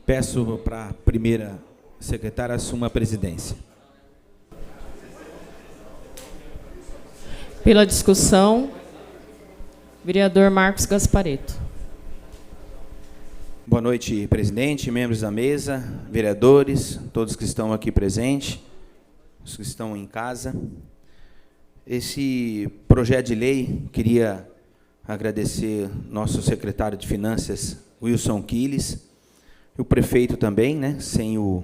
Peço para a primeira secretária assumir a presidência. Pela discussão, vereador Marcos Gaspareto. Boa noite, presidente, membros da mesa, vereadores, todos que estão aqui presentes, os que estão em casa. Esse projeto de lei, queria agradecer nosso secretário de Finanças, Wilson Quiles, e o prefeito também, né? Sem o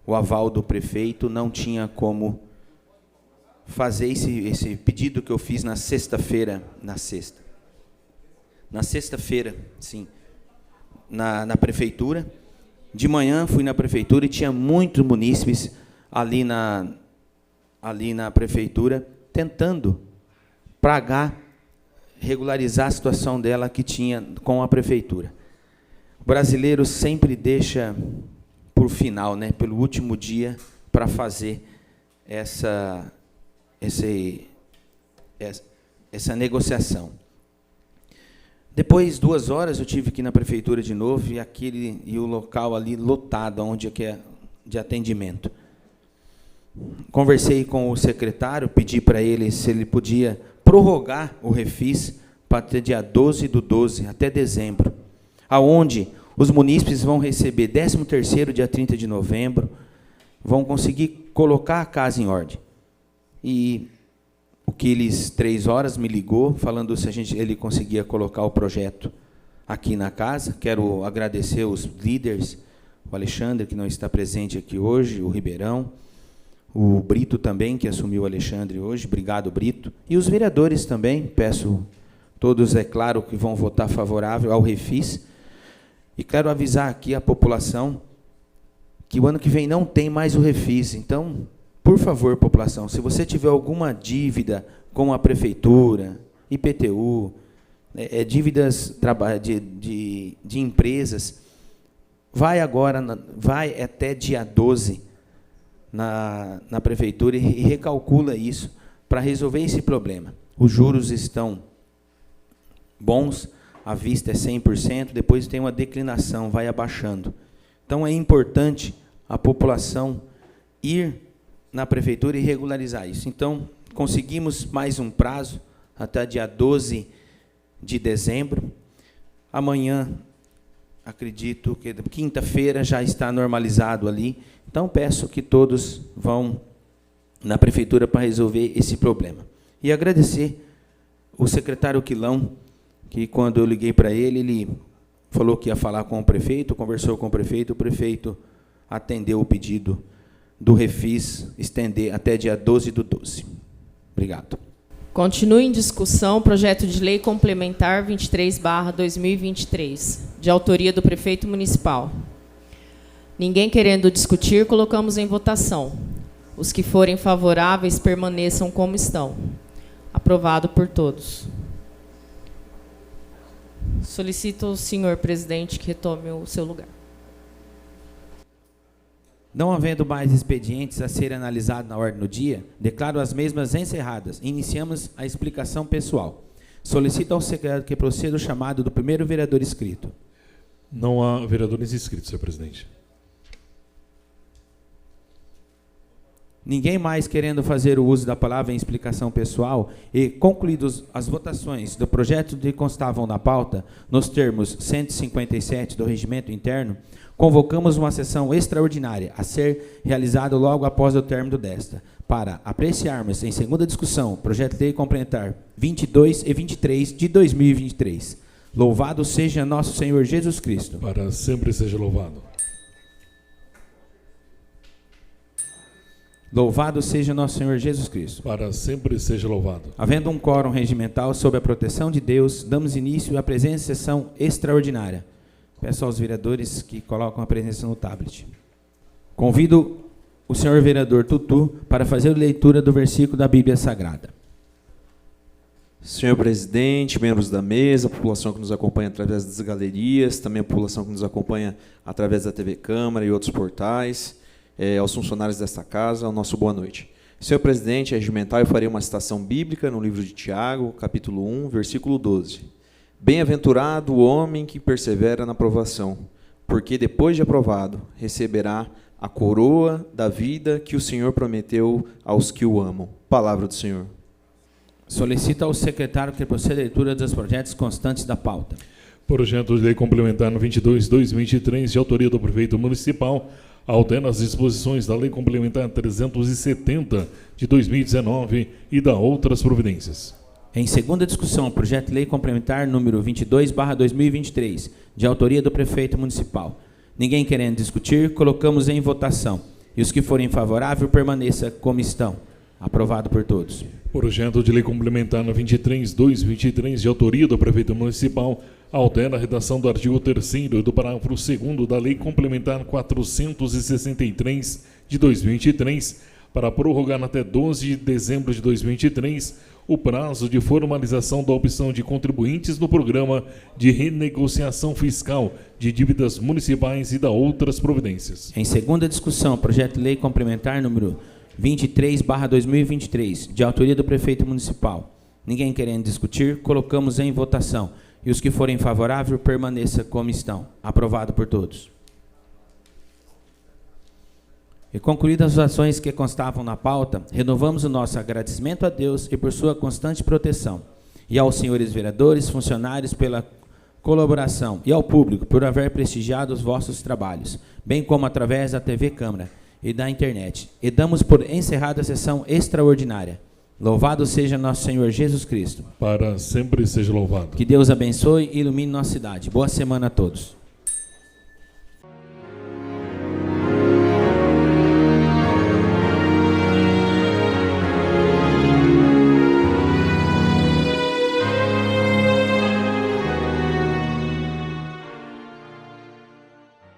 aval do prefeito, não tinha como fazer esse pedido que eu fiz na sexta-feira, na sexta-feira, sim, na prefeitura. De manhã fui na prefeitura e tinha muitos munícipes ali na prefeitura tentando pagar, regularizar a situação dela que tinha com a prefeitura. O brasileiro sempre deixa por final, né, pelo último dia, para fazer essa negociação. Depois, 2 horas, eu tive que ir na prefeitura de novo e o local ali lotado, onde é de atendimento. Conversei com o secretário, pedi para ele se ele podia prorrogar o refis para até dia 12/12, até dezembro, aonde os munícipes vão receber 13º, dia 30 de novembro, vão conseguir colocar a casa em ordem. E o Quiles, 3 horas, me ligou, falando se ele conseguia colocar o projeto aqui na casa. Quero agradecer os líderes, o Alexandre, que não está presente aqui hoje, o Ribeirão, o Brito também, que assumiu o Alexandre hoje. Obrigado, Brito. E os vereadores também, peço, todos, é claro, que vão votar favorável ao refis. E quero avisar aqui a população que o ano que vem não tem mais o refis. Então, por favor, população, se você tiver alguma dívida com a prefeitura, IPTU, dívidas de empresas, vai até dia 12 na prefeitura e recalcula isso para resolver esse problema. Os juros estão bons, a vista é 100%, depois tem uma declinação, vai abaixando. Então, é importante a população ir na prefeitura e regularizar isso. Então, conseguimos mais um prazo, até dia 12 de dezembro. Amanhã, acredito que quinta-feira já está normalizado ali. Então, peço que todos vão na prefeitura para resolver esse problema. E agradecer o secretário Quilão, que quando eu liguei para ele, ele falou que ia falar com o prefeito, conversou com o prefeito atendeu o pedido do Refis, estender até dia 12/12. Obrigado. Continua em discussão o projeto de lei complementar 23/2023, de autoria do prefeito municipal. Ninguém querendo discutir, colocamos em votação. Os que forem favoráveis permaneçam como estão. Aprovado por todos. Solicito ao senhor presidente que retome o seu lugar. Não havendo mais expedientes a serem analisados na ordem do dia, declaro as mesmas encerradas. Iniciamos a explicação pessoal. Solicito ao secretário que proceda o chamado do primeiro vereador inscrito. Não há vereadores inscritos, senhor presidente. Ninguém mais querendo fazer o uso da palavra em explicação pessoal e concluídas as votações do projeto que constavam na pauta, nos termos 157 do Regimento Interno, convocamos uma sessão extraordinária a ser realizada logo após o término desta, para apreciarmos em segunda discussão o projeto de lei complementar 22 e 23 de 2023. Louvado seja nosso Senhor Jesus Cristo. Para sempre seja louvado. Louvado seja nosso Senhor Jesus Cristo. Para sempre seja louvado. Havendo um quórum regimental sob a proteção de Deus, damos início à presente sessão extraordinária. Peço aos vereadores que colocam a presença no tablet. Convido o senhor vereador Tutu para fazer a leitura do versículo da Bíblia Sagrada. Senhor presidente, membros da mesa, a população que nos acompanha através das galerias, também a população que nos acompanha através da TV Câmara e outros portais, aos funcionários desta casa, ao nosso boa noite. Senhor presidente, regimental, eu farei uma citação bíblica no livro de Tiago, capítulo 1, versículo 12. Bem-aventurado o homem que persevera na provação, porque depois de aprovado, receberá a coroa da vida que o Senhor prometeu aos que o amam. Palavra do Senhor. Solicito ao secretário que proceda a leitura dos projetos constantes da pauta. Projeto de lei complementar no 22/2023, de autoria do prefeito municipal, altera as disposições da Lei Complementar 370 de 2019 e da outras providências. Em segunda discussão, o projeto de lei complementar número 22/2023, de autoria do prefeito municipal. Ninguém querendo discutir, colocamos em votação. E os que forem favoráveis, permaneça como estão. Aprovado por todos. Projeto de lei complementar no 23/2023, de autoria do prefeito municipal, altera a redação do artigo 3º e do parágrafo 2º da Lei Complementar 463 de 2023, para prorrogar até 12 de dezembro de 2023 o prazo de formalização da opção de contribuintes no programa de renegociação fiscal de dívidas municipais e da outras providências. Em segunda discussão, projeto de lei complementar número 23/2023, de autoria do prefeito municipal. Ninguém querendo discutir, colocamos em votação. E os que forem favoráveis, permaneça como estão. Aprovado por todos. E concluídas as ações que constavam na pauta, renovamos o nosso agradecimento a Deus e por sua constante proteção, e aos senhores vereadores, funcionários pela colaboração, e ao público por haver prestigiado os vossos trabalhos, bem como através da TV Câmara e da internet. E damos por encerrada a sessão extraordinária. Louvado seja nosso Senhor Jesus Cristo. Para sempre seja louvado. Que Deus abençoe e ilumine nossa cidade. Boa semana a todos.